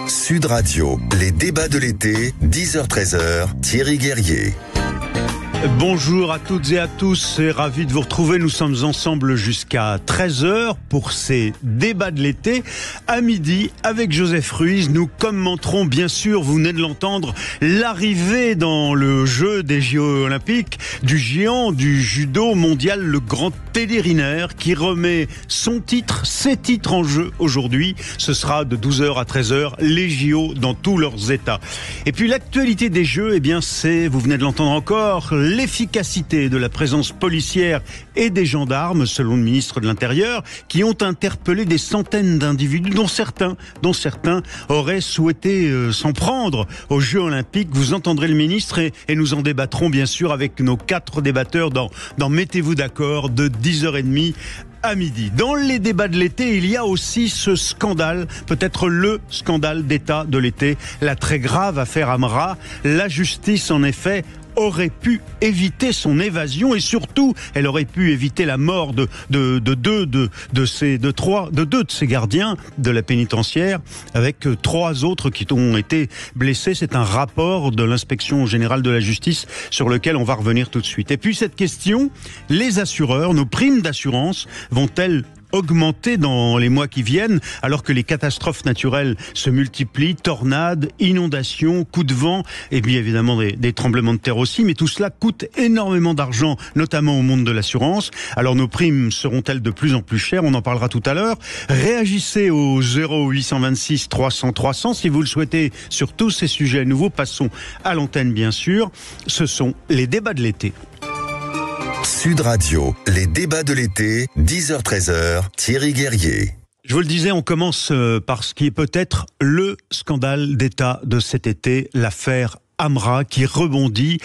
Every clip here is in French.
Sud Radio, les débats de l'été, 10h-13h, Thierry Guerrier. Bonjour à toutes et à tous, et ravi de vous retrouver. Nous sommes ensemble jusqu'à 13h pour ces débats de l'été. À midi, avec Joseph Ruiz, nous commenterons bien sûr, vous venez de l'entendre, l'arrivée dans le jeu des JO olympiques du géant du judo mondial, le grand Teddy Riner, qui remet ses titres en jeu aujourd'hui. Ce sera de 12h à 13h, les JO dans tous leurs états. Et puis l'actualité des Jeux, eh bien c'est, vous venez de l'entendre encore, l'efficacité de la présence policière et des gendarmes, selon le ministre de l'Intérieur, qui ont interpellé des centaines d'individus, dont certains auraient souhaité s'en prendre aux Jeux Olympiques. Vous entendrez le ministre et nous en débattrons bien sûr avec nos 4 débatteurs dans Mettez-vous d'accord de 10h30 à midi. Dans les débats de l'été, il y a aussi ce scandale, peut-être le scandale d'État de l'été, la très grave affaire Amra. La justice, en effet, aurait pu éviter son évasion et surtout, elle aurait pu éviter la mort de deux de ses gardiens de la pénitentiaire, avec 3 autres qui ont été blessés. C'est un rapport de l'inspection générale de la justice sur lequel on va revenir tout de suite. Et puis cette question, les assureurs, nos primes d'assurance vont-elles augmenter dans les mois qui viennent, alors que les catastrophes naturelles se multiplient, tornades, inondations, coups de vent, et bien évidemment des tremblements de terre aussi, mais tout cela coûte énormément d'argent, notamment au monde de l'assurance. Alors nos primes seront-elles de plus en plus chères? On en parlera tout à l'heure. Réagissez au 0826 300 300 si vous le souhaitez sur tous ces sujets. Nous vous passons à l'antenne bien sûr. Ce sont les débats de l'été. Sud Radio, les débats de l'été, 10h-13h, Thierry Guerrier. Je vous le disais, on commence par ce qui est peut-être le scandale d'État de cet été, l'affaire Amra qui rebondit.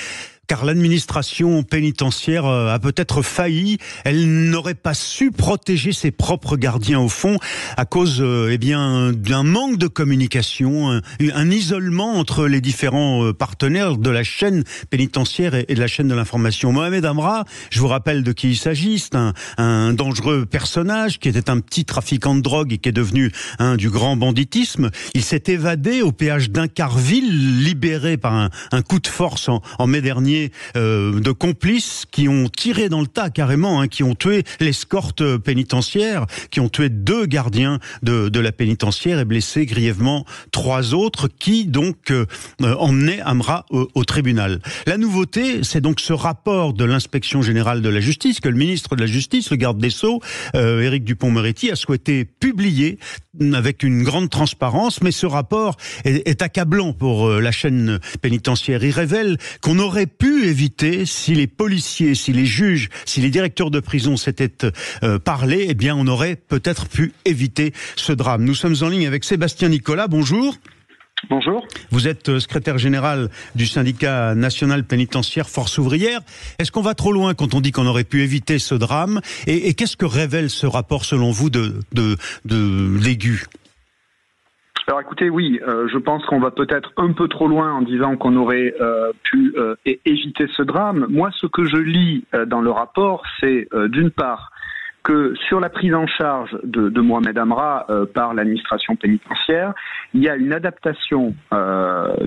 Car l'administration pénitentiaire a peut-être failli. Elle n'aurait pas su protéger ses propres gardiens au fond à cause d'un manque de communication, un isolement entre les différents partenaires de la chaîne pénitentiaire et de la chaîne de l'information. Mohamed Amra, je vous rappelle de qui il s'agit, c'est un dangereux personnage qui était un petit trafiquant de drogue et qui est devenu du grand banditisme. Il s'est évadé au péage d'Incarville, libéré par un coup de force en mai dernier de complices qui ont tiré dans le tas carrément, qui ont tué l'escorte pénitentiaire, qui ont tué 2 gardiens de la pénitentiaire et blessé grièvement 3 autres qui donc emmenaient Amra au tribunal. La nouveauté, c'est donc ce rapport de l'inspection générale de la justice que le ministre de la Justice, le garde des Sceaux, Éric Dupond-Moretti, a souhaité publier avec une grande transparence, mais ce rapport est accablant pour la chaîne pénitentiaire. Il révèle qu'on aurait pu éviter, si les policiers, si les juges, si les directeurs de prison s'étaient parlé, eh bien on aurait peut-être pu éviter ce drame. Nous sommes en ligne avec Sébastien Nicolas, bonjour. Bonjour. Vous êtes secrétaire général du syndicat national pénitentiaire Force ouvrière. Est-ce qu'on va trop loin quand on dit qu'on aurait pu éviter ce drame? Et qu'est-ce que révèle ce rapport selon vous d'aigu? Alors écoutez, oui, je pense qu'on va peut-être un peu trop loin en disant qu'on aurait pu éviter ce drame. Moi, ce que je lis dans le rapport, c'est d'une part que sur la prise en charge de Mohamed Amra par l'administration pénitentiaire, il y a une adaptation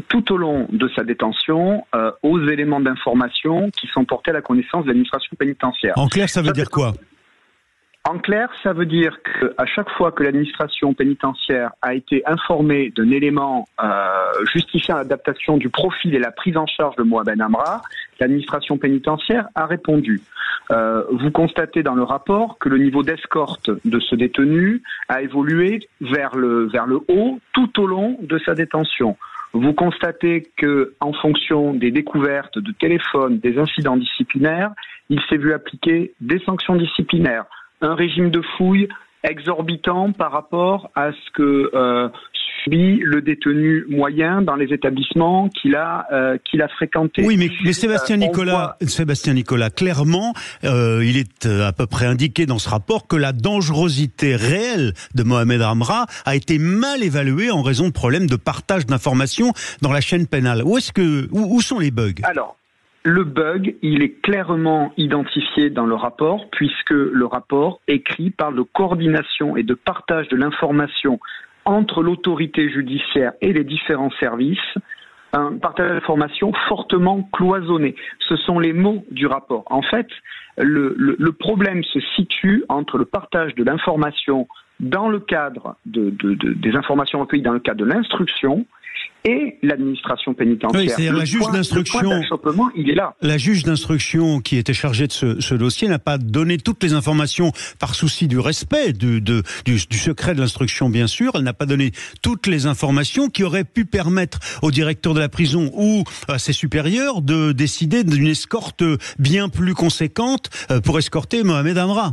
tout au long de sa détention aux éléments d'information qui sont portés à la connaissance de l'administration pénitentiaire. En clair, ça veut dire quoi ? En clair, ça veut dire qu'à chaque fois que l'administration pénitentiaire a été informée d'un élément justifiant l'adaptation du profil et la prise en charge de Mohamed Amra, l'administration pénitentiaire a répondu. Vous constatez dans le rapport que le niveau d'escorte de ce détenu a évolué vers le haut tout au long de sa détention. Vous constatez que, en fonction des découvertes de téléphones, des incidents disciplinaires, il s'est vu appliquer des sanctions disciplinaires. Un régime de fouille exorbitant par rapport à ce que subit le détenu moyen dans les établissements qu'il a fréquentés. Oui, mais Sébastien Nicolas, clairement, il est à peu près indiqué dans ce rapport que la dangerosité réelle de Mohamed Amra a été mal évaluée en raison de problèmes de partage d'informations dans la chaîne pénale. Où sont les bugs ? Alors, le bug, il est clairement identifié dans le rapport, puisque le rapport écrit parle de coordination et de partage de l'information entre l'autorité judiciaire et les différents services, un partage d'informations fortement cloisonné. Ce sont les mots du rapport. En fait, le problème se situe entre le partage de l'information dans le cadre des informations recueillies dans le cadre de l'instruction et l'administration pénitentiaire. Oui, c'est-à-dire la juge d'instruction. Le point d'achoppement, il est là. La juge d'instruction qui était chargée de ce dossier n'a pas donné toutes les informations par souci du respect du secret de l'instruction, bien sûr. Elle n'a pas donné toutes les informations qui auraient pu permettre au directeur de la prison ou à ses supérieurs de décider d'une escorte bien plus conséquente pour escorter Mohamed Amra.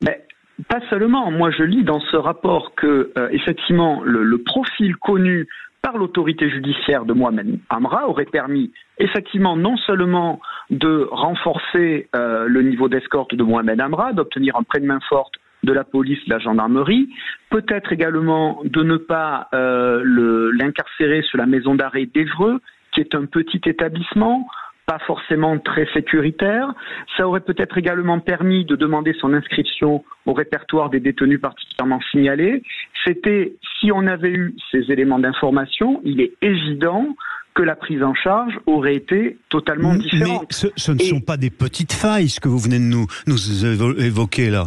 Mais pas seulement. Moi, je lis dans ce rapport que, effectivement, le profil connu par l'autorité judiciaire de Mohamed Amra aurait permis effectivement non seulement de renforcer le niveau d'escorte de Mohamed Amra, d'obtenir un prêt de main forte de la police, de la gendarmerie, peut-être également de ne pas l'incarcérer sur la maison d'arrêt d'Évreux, qui est un petit établissement, pas forcément très sécuritaire. Ça aurait peut-être également permis de demander son inscription au répertoire des détenus particulièrement signalés. Si on avait eu ces éléments d'information, il est évident que la prise en charge aurait été totalement différente. Mais ce ne sont pas des petites failles, ce que vous venez de nous évoquer là.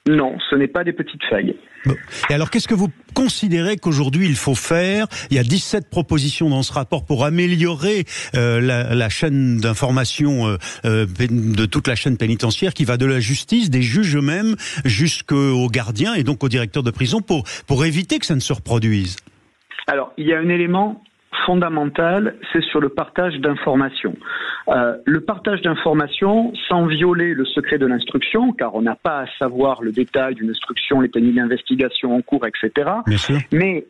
Non, ce n'est pas des petites failles. Bon. Et alors, qu'est-ce que vous considérez qu'aujourd'hui il faut faire ? Il y a 17 propositions dans ce rapport pour améliorer la chaîne d'information de toute la chaîne pénitentiaire qui va de la justice, des juges eux-mêmes, jusqu'aux gardiens et donc aux directeurs de prison pour éviter que ça ne se reproduise. Alors, il y a un élément fondamental, c'est sur le partage d'informations. Le partage d'informations sans violer le secret de l'instruction, car on n'a pas à savoir le détail d'une instruction, les techniques d'investigation en cours, etc. Mais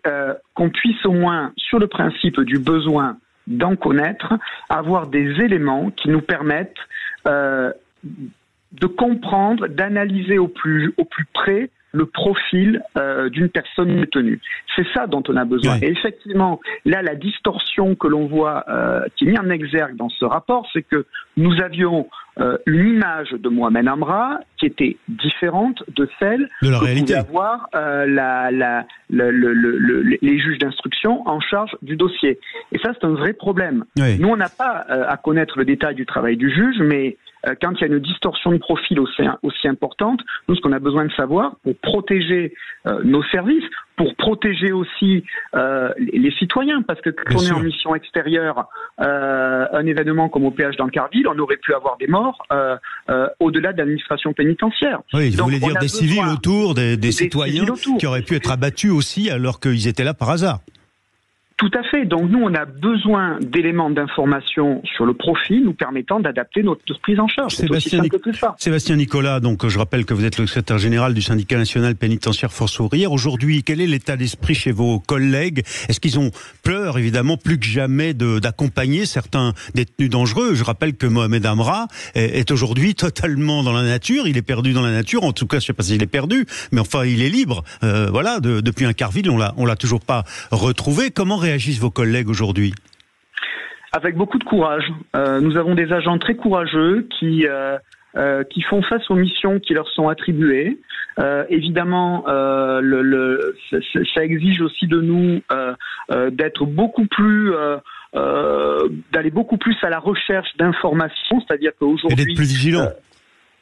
qu'on puisse au moins, sur le principe du besoin d'en connaître, avoir des éléments qui nous permettent de comprendre, d'analyser au plus près le profil d'une personne détenue. C'est ça dont on a besoin. Oui. Et effectivement, là, la distorsion que l'on voit, qui est mise en exergue dans ce rapport, c'est que nous avions une image de Mohamed Amra qui était différente de celle de la que réalité. pouvaient avoir les juges d'instruction en charge du dossier. Et ça, c'est un vrai problème. Oui. Nous, on n'a pas à connaître le détail du travail du juge, mais quand il y a une distorsion de profil aussi importante, nous, ce qu'on a besoin de savoir pour protéger nos services, pour protéger aussi les citoyens, parce que quand on est en mission extérieure, un événement comme au péage d'Ancarville, on aurait pu avoir des morts au-delà de l'administration pénitentiaire. Oui, vous voulez dire des civils autour, des citoyens qui auraient pu être abattus aussi alors qu'ils étaient là par hasard. Tout à fait. Donc nous, on a besoin d'éléments d'information sur le profil nous permettant d'adapter notre prise en charge. Sébastien Nicolas, donc je rappelle que vous êtes le secrétaire général du syndicat national pénitentiaire Force ouvrière. Aujourd'hui, quel est l'état d'esprit chez vos collègues ? Est-ce qu'ils ont peur, évidemment, plus que jamais d'accompagner certains détenus dangereux ? Je rappelle que Mohamed Amra est aujourd'hui totalement dans la nature. Il est perdu dans la nature. En tout cas, je ne sais pas s'il est perdu, mais enfin, il est libre. Voilà, depuis Incarville, on l'a toujours pas retrouvé. Comment réagissent vos collègues aujourd'hui ? Avec beaucoup de courage. Nous avons des agents très courageux qui font face aux missions qui leur sont attribuées. Évidemment, ça exige aussi de nous d'être beaucoup plus d'aller beaucoup plus à la recherche d'informations, c'est-à-dire qu'aujourd'hui et d'être plus vigilant.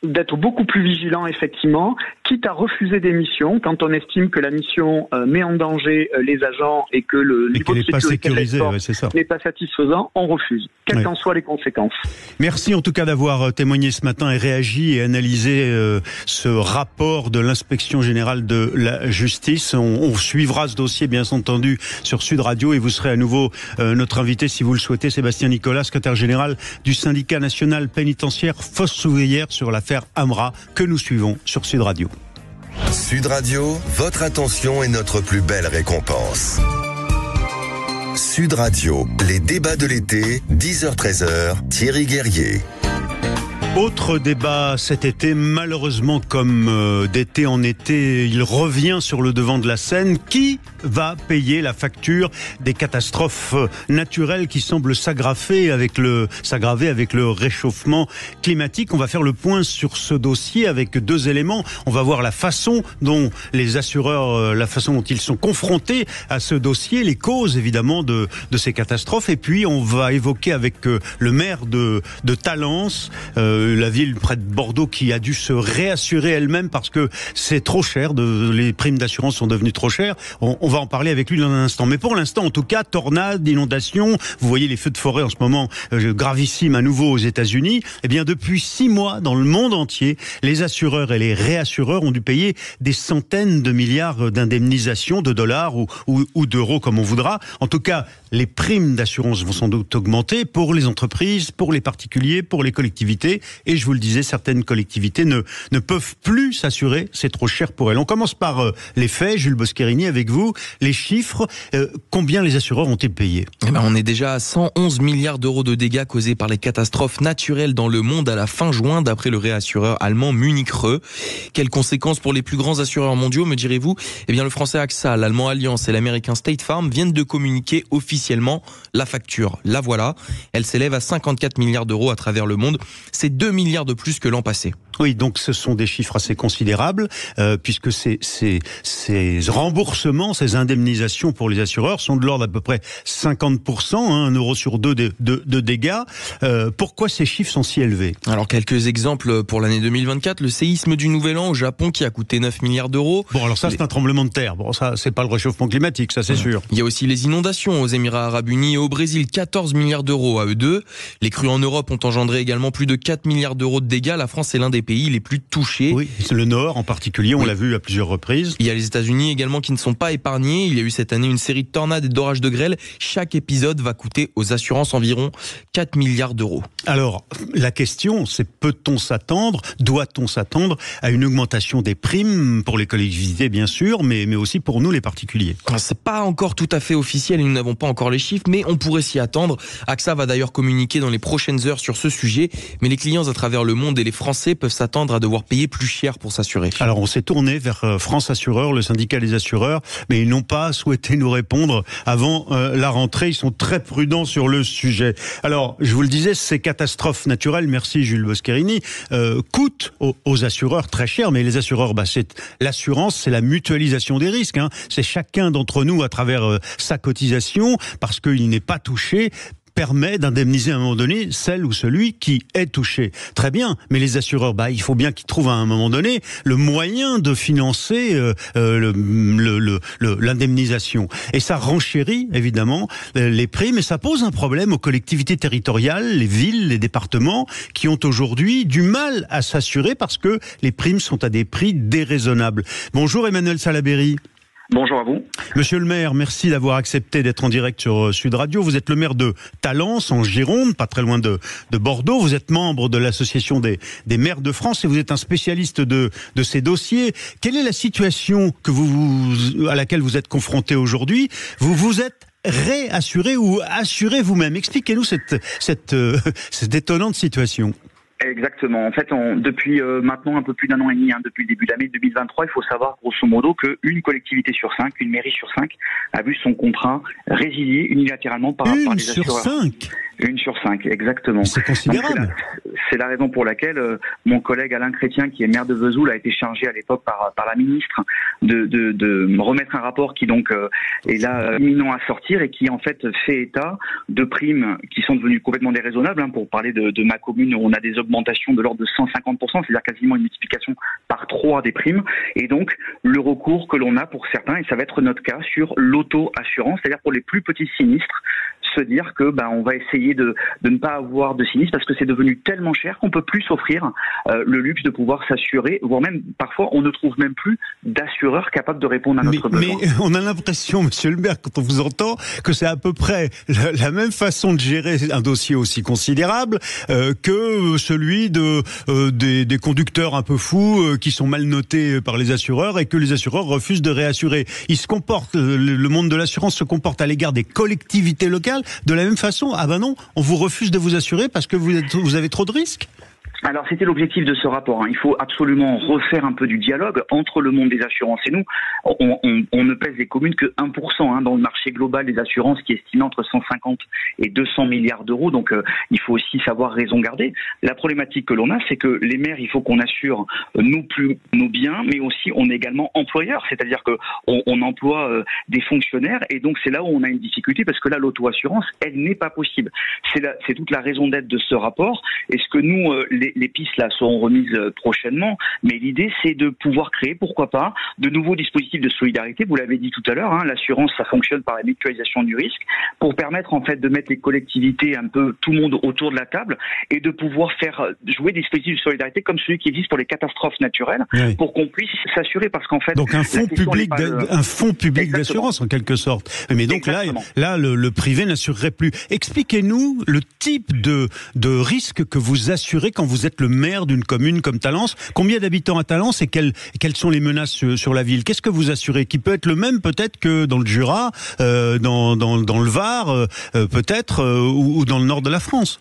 D'être beaucoup plus vigilant, effectivement, quitte à refuser des missions quand on estime que la mission met en danger les agents et que le niveau de sécurité n'est pas satisfaisant, on refuse, quelles qu'en soient les conséquences. Merci en tout cas d'avoir témoigné ce matin et réagi et analysé ce rapport de l'inspection générale de la justice. On suivra ce dossier, bien entendu, sur Sud Radio et vous serez à nouveau notre invité, si vous le souhaitez, Sébastien Nicolas, secrétaire général du syndicat national pénitentiaire Force ouvrière, sur l'affaire Amra que nous suivons sur Sud Radio. Sud Radio, votre attention est notre plus belle récompense. Sud Radio, les débats de l'été, 10h-13h, Thierry Guerrier. Autre débat cet été, malheureusement comme d'été en été, il revient sur le devant de la scène. Qui va payer la facture des catastrophes naturelles qui semblent s'aggraver avec le réchauffement climatique? On va faire le point sur ce dossier avec deux éléments. On va voir la façon dont les assureurs, la façon dont ils sont confrontés à ce dossier, les causes évidemment de ces catastrophes. Et puis on va évoquer avec le maire de Talence, la ville près de Bordeaux qui a dû se réassurer elle-même parce que c'est trop cher, les primes d'assurance sont devenues trop chères. On va en parler avec lui dans un instant. Mais pour l'instant, en tout cas, tornades, inondations, vous voyez les feux de forêt en ce moment gravissimes à nouveau aux États-Unis. Eh bien, depuis 6 mois, dans le monde entier, les assureurs et les réassureurs ont dû payer des centaines de milliards d'indemnisations, de dollars ou d'euros comme on voudra. En tout cas, les primes d'assurance vont sans doute augmenter pour les entreprises, pour les particuliers, pour les collectivités. Et je vous le disais, certaines collectivités ne peuvent plus s'assurer, c'est trop cher pour elles. On commence par les faits, Jules Boscherini, avec vous. Les chiffres, combien les assureurs ont-ils payé ? On est déjà à 111 milliards d'euros de dégâts causés par les catastrophes naturelles dans le monde à la fin juin, d'après le réassureur allemand Munich Re. Quelles conséquences pour les plus grands assureurs mondiaux, me direz-vous ? Eh bien, le français AXA, l'allemand Allianz et l'américain State Farm viennent de communiquer officiellement la facture. La voilà, elle s'élève à 54 milliards d'euros à travers le monde. C'est 2 milliards de plus que l'an passé. Oui, donc ce sont des chiffres assez considérables, puisque ces remboursements, ces indemnisations pour les assureurs sont de l'ordre d'à peu près 50%, 1 euro sur 2 de dégâts. Pourquoi ces chiffres sont si élevés ? Alors, quelques exemples pour l'année 2024. Le séisme du Nouvel An au Japon qui a coûté 9 milliards d'euros. Bon, alors ça, c'est un tremblement de terre. Bon, ça, c'est pas le réchauffement climatique, ça, c'est sûr. Il y a aussi les inondations aux Émirats Arabes Unis et au Brésil, 14 milliards d'euros à eux deux. Les crues en Europe ont engendré également plus de 4 milliards d'euros de dégâts. La France est l'un des pays les plus touchés. Oui, c'est le Nord en particulier, on l'a vu à plusieurs reprises. Il y a les États-Unis également qui ne sont pas épargnés. Il y a eu cette année une série de tornades et d'orages de grêle. Chaque épisode va coûter aux assurances environ 4 milliards d'euros. Alors, la question, c'est peut-on s'attendre, doit-on s'attendre à une augmentation des primes pour les collectivités, bien sûr, mais aussi pour nous, les particuliers ? C'est pas encore tout à fait officiel et nous n'avons pas encore les chiffres, mais on pourrait s'y attendre. AXA va d'ailleurs communiquer dans les prochaines heures sur ce sujet, mais les clients à travers le monde et les Français peuvent s'attendre à devoir payer plus cher pour s'assurer. Alors, on s'est tourné vers France Assureurs, le syndicat des assureurs, mais ils n'ont pas souhaité nous répondre avant la rentrée. Ils sont très prudents sur le sujet. Alors, je vous le disais, ces catastrophes naturelles, merci Jules Boscherini, coûtent aux assureurs très cher, mais les assureurs, c'est l'assurance, c'est la mutualisation des risques. C'est chacun d'entre nous à travers sa cotisation, parce qu'il n'est pas touché, permet d'indemniser à un moment donné celle ou celui qui est touché. Très bien, mais les assureurs, il faut bien qu'ils trouvent à un moment donné le moyen de financer l'indemnisation. Et ça renchérit évidemment les primes et ça pose un problème aux collectivités territoriales, les villes, les départements qui ont aujourd'hui du mal à s'assurer parce que les primes sont à des prix déraisonnables. Bonjour Emmanuel Salaberry. Bonjour à vous. Monsieur le maire, merci d'avoir accepté d'être en direct sur Sud Radio. Vous êtes le maire de Talence, en Gironde, pas très loin de Bordeaux. Vous êtes membre de l'association des maires de France et vous êtes un spécialiste de ces dossiers. Quelle est la situation à laquelle vous êtes confronté aujourd'hui ? Vous vous êtes réassuré ou assuré vous-même ? Expliquez-nous cette étonnante situation. Exactement. En fait, depuis maintenant un peu plus d'1 an et demi, depuis le début de l'année 2023, il faut savoir grosso modo qu'une collectivité sur 5, une mairie sur 5, a vu son contrat résilié unilatéralement par les assureurs. 5 Une sur 5, exactement. C'est considérable. Donc, c'est la raison pour laquelle mon collègue Alain Chrétien, qui est maire de Vesoul, a été chargé à l'époque par la ministre de remettre un rapport qui donc est là imminent à sortir et qui en fait fait état de primes qui sont devenues complètement déraisonnables. Pour parler de ma commune, on a des augmentations de l'ordre de 150%, c'est-à-dire quasiment une multiplication par 3 des primes. Et donc le recours que l'on a pour certains, et ça va être notre cas, sur l'auto-assurance, c'est-à-dire pour les plus petits sinistres, se dire que on va essayer de ne pas avoir de sinistre parce que c'est devenu tellement cher qu'on peut plus s'offrir le luxe de pouvoir s'assurer, voire même parfois on ne trouve même plus d'assureurs capables de répondre à notre besoin. Mais on a l'impression, monsieur le maire, quand on vous entend, que c'est à peu près la même façon de gérer un dossier aussi considérable que celui des conducteurs un peu fous qui sont mal notés par les assureurs et que les assureurs refusent de réassurer. Le monde de l'assurance se comporte à l'égard des collectivités locales de la même façon. Ah non, on vous refuse de vous assurer parce que vous avez trop de risques ? Alors c'était l'objectif de ce rapport. Il faut absolument refaire un peu du dialogue entre le monde des assurances et nous. On ne pèse les communes que 1% dans le marché global des assurances qui est estimé entre 150 et 200 milliards d'euros. Donc il faut aussi savoir raison garder. La problématique que l'on a, c'est que les maires, il faut qu'on assure nos biens, mais aussi on est également employeur. C'est-à-dire que on emploie des fonctionnaires et donc c'est là où on a une difficulté parce que là l'auto-assurance, elle n'est pas possible. C'est toute la raison d'être de ce rapport. Est-ce que nous, les pistes là seront remises prochainement, mais l'idée c'est de pouvoir créer, pourquoi pas, de nouveaux dispositifs de solidarité. Vous l'avez dit tout à l'heure, l'assurance ça fonctionne par la mutualisation du risque pour permettre en fait de mettre les collectivités un peu tout le monde autour de la table et de pouvoir faire jouer des dispositifs de solidarité comme celui qui existe pour les catastrophes naturelles, oui, pour qu'on puisse s'assurer parce qu'en fait donc un fonds public d'assurance en quelque sorte. Mais donc là le privé n'assurerait plus. Expliquez-nous le type de risque que vous assurez quand vous êtes le maire d'une commune comme Talence. Combien d'habitants à Talence et quelles sont les menaces sur la ville? Qu'est-ce que vous assurez? Qui peut être le même peut-être que dans le Jura, dans le Var, peut-être, ou dans le nord de la France?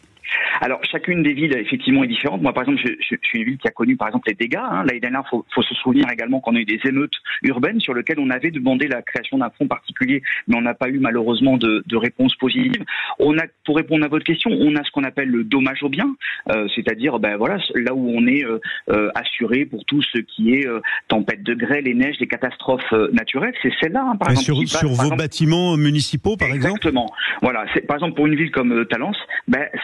Alors, chacune des villes, effectivement, est différente. Moi, par exemple, je suis une ville qui a connu, par exemple, les dégâts. L'année dernière, faut se souvenir également qu'on a eu des émeutes urbaines sur lesquelles on avait demandé la création d'un fonds particulier, mais on n'a pas eu, malheureusement, de réponse positive. Pour répondre à votre question, on a ce qu'on appelle le dommage aux biens, c'est-à-dire, là où on est assuré pour tout ce qui est tempête de grêle, les neiges, les catastrophes naturelles. C'est celle-là, par exemple. Sur vos bâtiments municipaux, par exemple? Exactement. Voilà. Par exemple, pour une ville comme Talence,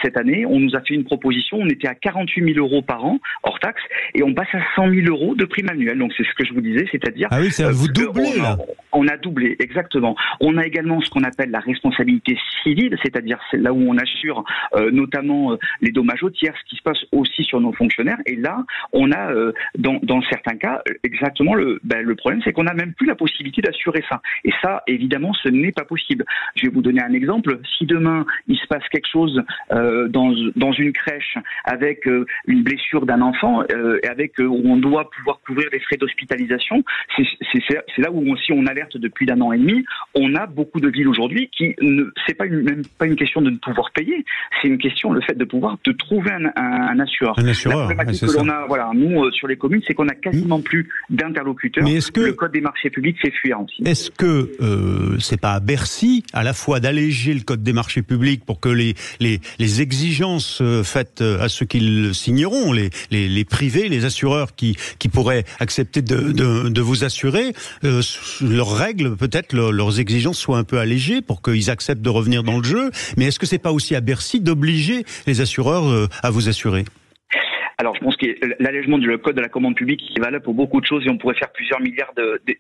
cette année, on nous a fait une proposition, on était à 48 000 euros par an, hors taxe, et on passe à 100 000 euros de prime annuelle. Donc c'est ce que je vous disais, c'est-à-dire... Ah oui, vous doublez là. On a doublé, exactement. On a également ce qu'on appelle la responsabilité civile, c'est-à-dire c'est là où on assure notamment les dommages aux tiers, ce qui se passe aussi sur nos fonctionnaires. Et là, on a, dans certains cas, exactement le problème, c'est qu'on n'a même plus la possibilité d'assurer ça. Et ça, évidemment, ce n'est pas possible. Je vais vous donner un exemple. Si demain, il se passe quelque chose dans une crèche avec une blessure d'un enfant, où on doit pouvoir couvrir les frais d'hospitalisation, c'est là où aussi on alerte depuis d'1 an et demi. On a beaucoup de villes aujourd'hui qui c'est même pas une question de ne pouvoir payer, c'est une question le fait de pouvoir trouver un assureur. Un assureur. La problématique que l'on a, nous sur les communes, c'est qu'on a quasiment plus d'interlocuteurs. Mais est-ce que le code des marchés publics fait fuir aussi? Est-ce que c'est pas à Bercy à la fois d'alléger le code des marchés publics pour que les exigences faites à ceux qui le signeront, les privés, les assureurs qui pourraient accepter de vous assurer, leurs règles, peut-être leurs exigences soient un peu allégées pour qu'ils acceptent de revenir dans le jeu. Mais est-ce que c'est pas aussi à Bercy d'obliger les assureurs à vous assurer? Alors, je pense que l'allègement du code de la commande publique est valable pour beaucoup de choses et on pourrait faire plusieurs milliards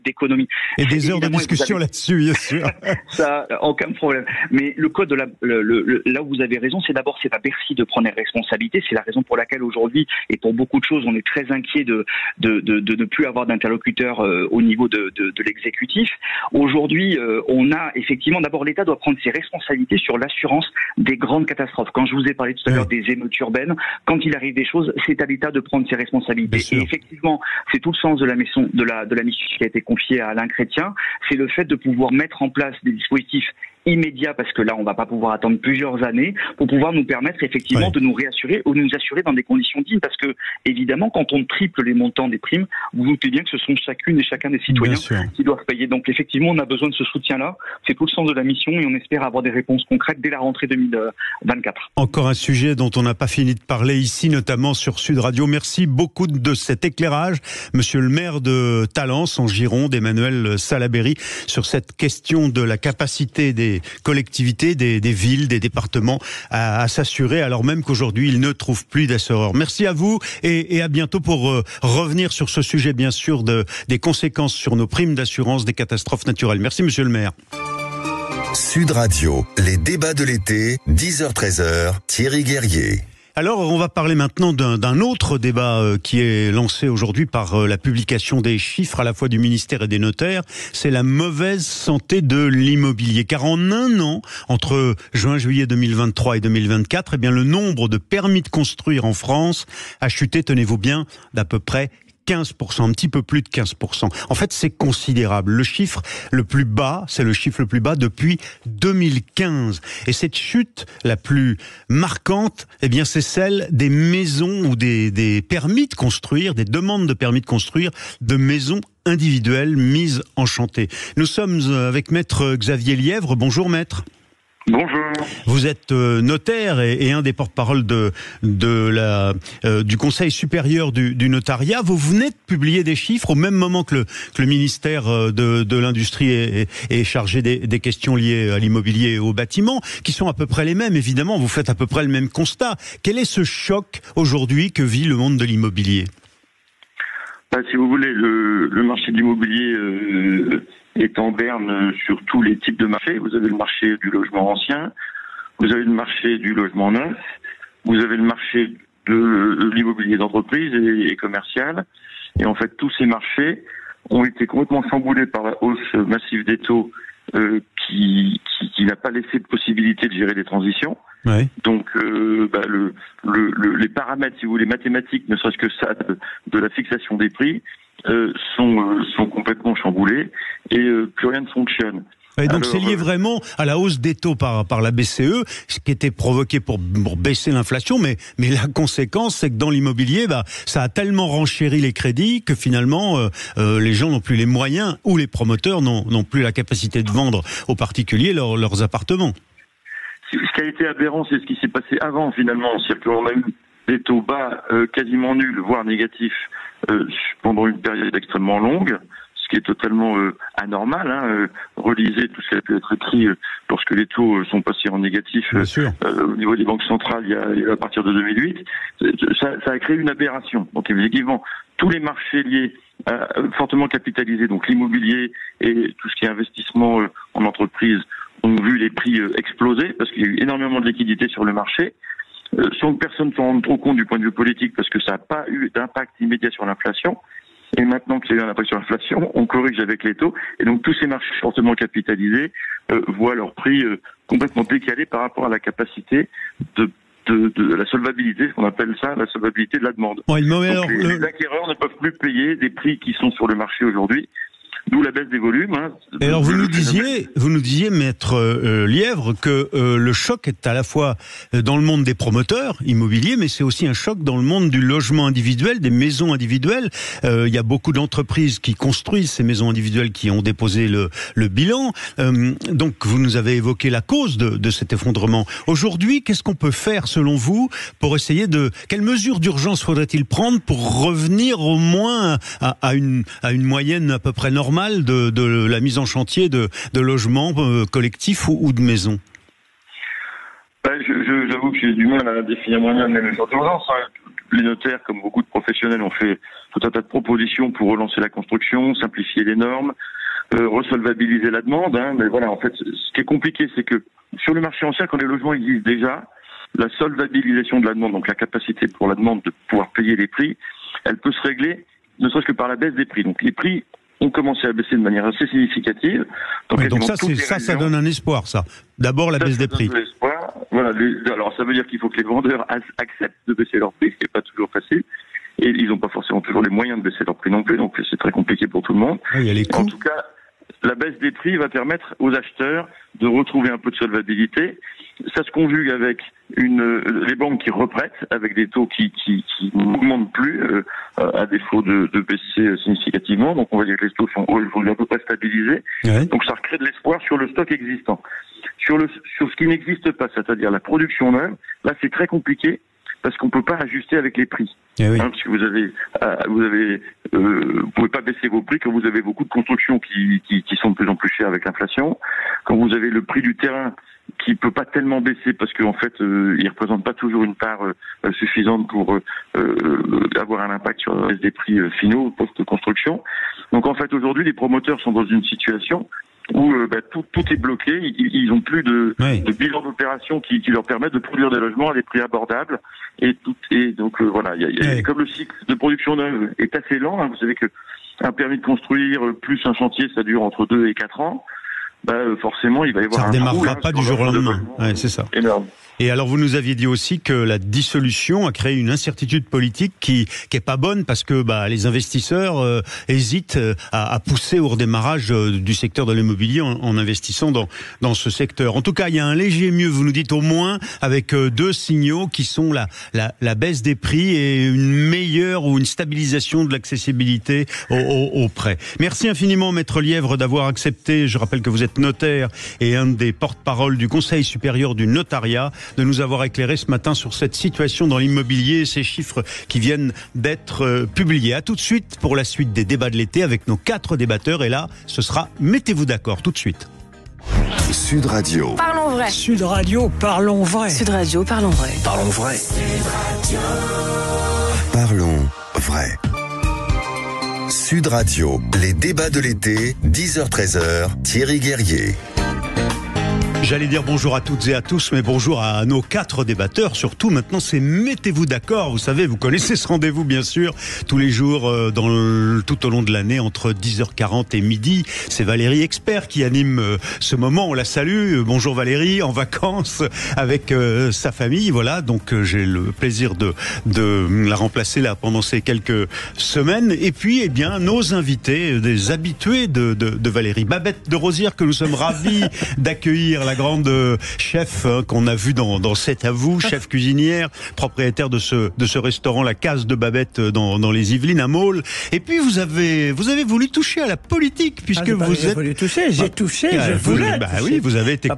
d'économies. Et des heures de discussion là-dessus, bien sûr. Ça, aucun problème. Mais le code là où vous avez raison, c'est à Bercy de prendre les responsabilités. C'est la raison pour laquelle aujourd'hui, et pour beaucoup de choses, on est très inquiet de ne plus avoir d'interlocuteur au niveau de l'exécutif. Aujourd'hui, on a effectivement, d'abord, l'État doit prendre ses responsabilités sur l'assurance des grandes catastrophes. Quand je vous ai parlé tout à l'heure des émeutes urbaines, quand il arrive des choses, c'est à l'État de prendre ses responsabilités. Et effectivement, c'est tout le sens de la mission qui a été confiée à Alain Chrétien, c'est le fait de pouvoir mettre en place des dispositifs immédiat, parce que là, on va pas pouvoir attendre plusieurs années pour pouvoir nous permettre effectivement de nous réassurer ou de nous assurer dans des conditions dignes, parce que évidemment, quand on triple les montants des primes, vous vous doutez bien que ce sont chacune et chacun des citoyens qui doivent payer. Donc effectivement, on a besoin de ce soutien-là. C'est tout le sens de la mission et on espère avoir des réponses concrètes dès la rentrée 2024. Encore un sujet dont on n'a pas fini de parler ici, notamment sur Sud Radio. Merci beaucoup de cet éclairage, monsieur le maire de Talence, en Gironde, Emmanuel Salaberry, sur cette question de la capacité des collectivités, des villes, des départements à s'assurer, alors même qu'aujourd'hui ils ne trouvent plus d'assureurs. Merci à vous et à bientôt pour revenir sur ce sujet, bien sûr, des conséquences sur nos primes d'assurance des catastrophes naturelles. Merci monsieur le maire. Sud Radio, les débats de l'été, 10h-13h, Thierry Guerrier. Alors, on va parler maintenant d'un autre débat qui est lancé aujourd'hui par la publication des chiffres à la fois du ministère et des notaires. C'est la mauvaise santé de l'immobilier. Car en un an, entre juin-juillet 2023 et 2024, eh bien, le nombre de permis de construire en France a chuté, tenez-vous bien, d'à peu près 15%, un petit peu plus de 15%. En fait, c'est considérable. Le chiffre le plus bas, c'est le chiffre le plus bas depuis 2015. Et cette chute la plus marquante, eh bien, c'est celle des maisons ou des permis de construire, des demandes de permis de construire de maisons individuelles mises en chantier. Nous sommes avec Maître Xavier Lièvre. Bonjour Maître. Bonjour. Vous êtes notaire et un des porte-parole du Conseil supérieur du notariat. Vous venez de publier des chiffres au même moment que le ministère de l'Industrie est chargé des questions liées à l'immobilier et au bâtiment, qui sont à peu près les mêmes. Évidemment, vous faites à peu près le même constat. Quel est ce choc aujourd'hui que vit le monde de l'immobilier ? Si vous voulez, le marché de l'immobilier est en berne sur tous les types de marchés. Vous avez le marché du logement ancien, vous avez le marché du logement neuf, vous avez le marché de l'immobilier d'entreprise et commercial. Et en fait, tous ces marchés ont été complètement chamboulés par la hausse massive des taux qui n'a pas laissé de possibilité de gérer des transitions. Ouais. Donc, les paramètres, si vous voulez, mathématiques, ne serait-ce que ça, de la fixation des prix, sont complètement chamboulés et plus rien ne fonctionne. Et donc c'est lié vraiment à la hausse des taux par la BCE, ce qui était provoqué pour baisser l'inflation, mais la conséquence, c'est que dans l'immobilier, ça a tellement renchéri les crédits que finalement, les gens n'ont plus les moyens, ou les promoteurs n'ont plus la capacité de vendre aux particuliers leurs appartements. Ce qui a été aberrant, c'est ce qui s'est passé avant finalement, c'est-à-dire qu'on a eu des taux bas quasiment nuls, voire négatifs, pendant une période extrêmement longue, ce qui est totalement anormal. Relisez tout ce qui a pu être écrit lorsque les taux sont passés en négatif au niveau des banques centrales à partir de 2008. Ça a créé une aberration. Donc effectivement, tous les marchés liés fortement capitalisés, donc l'immobilier et tout ce qui est investissement en entreprise, ont vu les prix exploser parce qu'il y a eu énormément de liquidités sur le marché. Sans que personne ne s'en rende trop compte du point de vue politique parce que ça n'a pas eu d'impact immédiat sur l'inflation. Et maintenant qu'il y a eu un impact sur l'inflation, on corrige avec les taux. Et donc tous ces marchés fortement capitalisés voient leur prix complètement décalé par rapport à la capacité de la solvabilité, ce qu'on appelle ça, la solvabilité de la demande. Ouais, donc les acquéreurs ne peuvent plus payer des prix qui sont sur le marché aujourd'hui. D'où la baisse des volumes. Et alors vous nous disiez, Maître Lièvre, que le choc est à la fois dans le monde des promoteurs immobiliers, mais c'est aussi un choc dans le monde du logement individuel, des maisons individuelles. Il y a beaucoup d'entreprises qui construisent ces maisons individuelles qui ont déposé le bilan. Donc vous nous avez évoqué la cause de cet effondrement. Aujourd'hui, qu'est-ce qu'on peut faire selon vous pour essayer quelles mesures d'urgence faudrait-il prendre pour revenir au moins à une moyenne à peu près normale de la mise en chantier de logements collectifs ou de maisons? J'avoue que j'ai du mal à définir moi-même les mesures d'urgence. Les notaires, comme beaucoup de professionnels, ont fait tout un tas de propositions pour relancer la construction, simplifier les normes, resolvabiliser la demande. Mais voilà, en fait, ce qui est compliqué, c'est que sur le marché ancien, quand les logements existent déjà, la solvabilisation de la demande, donc la capacité pour la demande de pouvoir payer les prix, elle peut se régler ne serait-ce que par la baisse des prix. Donc les prix ont commencé à baisser de manière assez significative. Donc ça donne un espoir, ça. D'abord la baisse des prix. Voilà, alors ça veut dire qu'il faut que les vendeurs acceptent de baisser leurs prix, ce qui n'est pas toujours facile. Et ils n'ont pas forcément toujours les moyens de baisser leurs prix non plus, donc c'est très compliqué pour tout le monde. Oui, il y a les coûts. En tout cas, la baisse des prix va permettre aux acheteurs de retrouver un peu de solvabilité. Ça se conjugue avec les banques qui reprêtent avec des taux qui n'augmentent plus à défaut de baisser significativement. Donc on va dire que les taux sont aujourd'hui à peu près stabilisés. Ouais. Donc ça recrée de l'espoir sur le stock existant. Sur ce qui n'existe pas, c'est-à-dire la production neuve, là c'est très compliqué parce qu'on peut pas ajuster avec les prix. Oui. Parce que vous pouvez pas baisser vos prix quand vous avez beaucoup de constructions qui sont de plus en plus chères avec l'inflation, quand vous avez le prix du terrain qui peut pas tellement baisser parce qu'en fait il représente pas toujours une part suffisante pour avoir un impact sur la baisse des prix finaux post-construction. Donc en fait aujourd'hui les promoteurs sont dans une situation où tout est bloqué, ils ont plus de bilan d'opération qui leur permettent de produire des logements à des prix abordables donc voilà, comme le cycle de production neuve est assez lent, vous savez que un permis de construire plus un chantier ça dure entre 2 et 4 ans. Forcément il va y avoir ça redémarrera pas du jour au lendemain. Ouais, c'est ça. Énorme. Et alors, vous nous aviez dit aussi que la dissolution a créé une incertitude politique qui est pas bonne parce que les investisseurs hésitent à pousser au redémarrage du secteur de l'immobilier en investissant dans ce secteur. En tout cas, il y a un léger mieux, vous nous dites au moins, avec 2 signaux qui sont la baisse des prix et une meilleure ou une stabilisation de l'accessibilité aux prêts. Merci infiniment, Maître Lièvre, d'avoir accepté, je rappelle que vous êtes notaire et un des porte-parole du Conseil supérieur du notariat, de nous avoir éclairé ce matin sur cette situation dans l'immobilier et ces chiffres qui viennent d'être publiés. À tout de suite pour la suite des débats de l'été avec nos 4 débatteurs. Et là, ce sera Mettez-vous d'accord tout de suite. Sud Radio. Parlons vrai. Sud Radio, parlons vrai. Sud Radio, parlons vrai. Parlons vrai. Parlons vrai. Sud Radio, les débats de l'été, 10h-13h, Thierry Guerrier. J'allais dire bonjour à toutes et à tous, mais bonjour à nos 4 débatteurs. Surtout, maintenant, c'est Mettez-vous d'accord. Vous savez, vous connaissez ce rendez-vous, bien sûr, tous les jours, tout au long de l'année, entre 10h40 et midi. C'est Valérie Expert qui anime ce moment. On la salue. Bonjour Valérie, en vacances avec sa famille. Voilà, donc j'ai le plaisir de la remplacer là pendant ces quelques semaines. Et puis, eh bien, nos invités, des habitués de Valérie. Babette de Rosière, que nous sommes ravis d'accueillir, la grande chef qu'on a vue dans C'est à vous, chef cuisinière, propriétaire de ce restaurant La Case de Babette dans les Yvelines à Maule. Et puis vous avez voulu toucher à la politique puisque vous êtes. Voulu toucher, j'ai touché, je voulais. Oui, vous avez été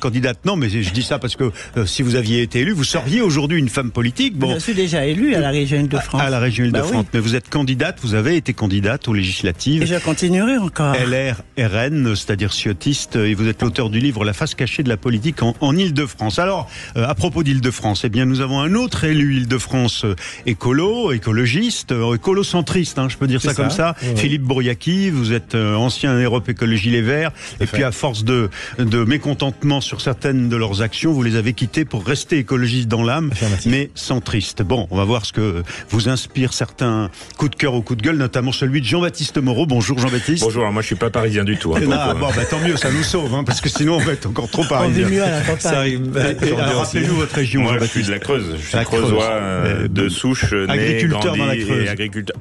candidate. Non, mais je dis ça parce que si vous aviez été élue, vous seriez aujourd'hui une femme politique. Bon, je suis déjà élue à la région Île-de-France. À la région Île-de-France, mais vous êtes candidate. Vous avez été candidate aux législatives. Et je continuerai encore. LR, RN, c'est-à-dire sciotiste, et vous êtes l'auteur du livre La face cachée de la politique en Île-de-France. Alors, à propos d'Île-de-France, eh bien, nous avons un autre élu Île-de-France écologiste, écolo-centriste, je peux dire ça comme ça. Oui. Philippe Bouriaki, vous êtes ancien Europe Écologie Les Verts, et puis à force de mécontentement sur certaines de leurs actions, vous les avez quittées pour rester écologiste dans l'âme, mais centriste. Bon, on va voir ce que vous inspire certains coups de cœur ou coups de gueule, notamment celui de Jean-Baptiste Moreau. Bonjour Jean-Baptiste. Bonjour, moi je suis pas parisien du tout. Tant mieux, ça nous sauve, parce que sinon on va être encore trop parisien. On vit mieux à la campagne. Rappelez-nous votre région. Moi je suis de la Creuse, je suis creusois de souche, agriculteur né, dans la Creuse.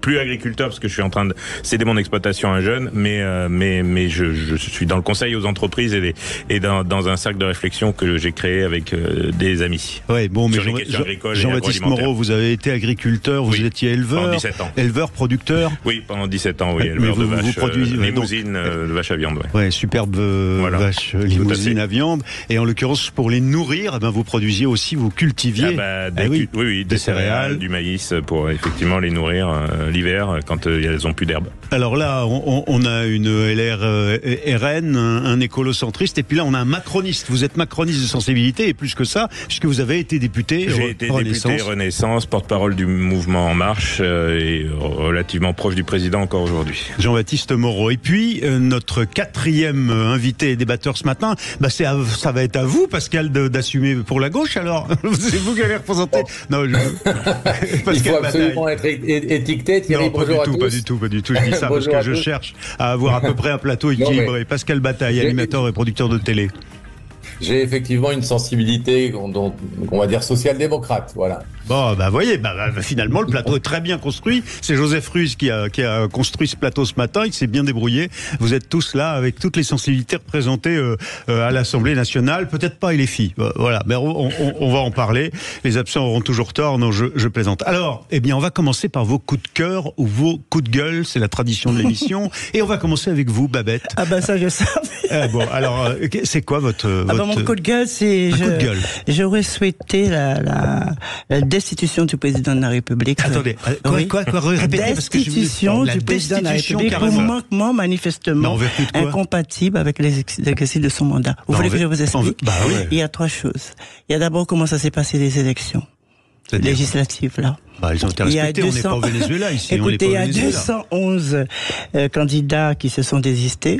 Plus agriculteur parce que je suis en train de céder mon exploitation à un jeune, mais je suis dans le conseil aux entreprises et dans un cercle de réflexion que j'ai créé avec des amis. Ouais, bon, mais Jean-Baptiste Moreau, vous avez été agriculteur, vous étiez éleveur. Pendant 17 ans. Éleveur, producteur. Oui, pendant 17 ans, oui, éleveur de vaches. Vous produisez limousine, de vaches à viande. Ouais, superbe vache limousine à viande. Et en l'occurrence, pour les nourrir, vous produisiez aussi, vous cultiviez des céréales, du maïs pour effectivement les nourrir l'hiver quand elles ont plus d'herbe. Alors là, on a une LR RN, un écolo-centriste, et puis là on a un macroniste. Vous êtes macroniste de sensibilité, et plus que ça, puisque vous avez été député. J'ai été député Renaissance, porte-parole du mouvement En Marche, et relativement proche du président encore aujourd'hui. Jean-Baptiste Moreau. Et puis notre 4e invité et débatteur ce matin, ça va être à vous, Pascal, d'assumer pour la gauche. Alors, c'est vous qui allez représenter. Non, il faut absolument être étiqueté. Thierry, bonjour à tous. Pas du tout. Je dis ça parce que je cherche à avoir à peu près un plateau équilibré. Pascal Bataille, animateur et producteur de télé. J'ai effectivement une sensibilité, on va dire, social-démocrate, voilà. Bon, voyez, finalement, le plateau est très bien construit. C'est Joseph Ruiz qui a construit ce plateau ce matin. Il s'est bien débrouillé. Vous êtes tous là avec toutes les sensibilités représentées à l'Assemblée nationale. Peut-être pas les filles. Voilà, mais on va en parler. Les absents auront toujours tort. Non, je plaisante. Alors, on va commencer par vos coups de cœur ou vos coups de gueule. C'est la tradition de l'émission. Et on va commencer avec vous, Babette. Ça, je savais. Bon, alors, c'est quoi votre mon coup de gueule, c'est j'aurais souhaité la destitution du président de la République. Attendez, quoi répétez, parce que destitution du président de la République pour manquement manifestement incompatible avec l'exercice de son mandat. Vous voulez que je vous explique? Oui. Il y a 3 choses. Il y a d'abord comment ça s'est passé les élections législatives là. Ils ont été respectés, on n'est pas au Venezuela ici. Écoutez, il y a 211 candidats qui se sont désistés.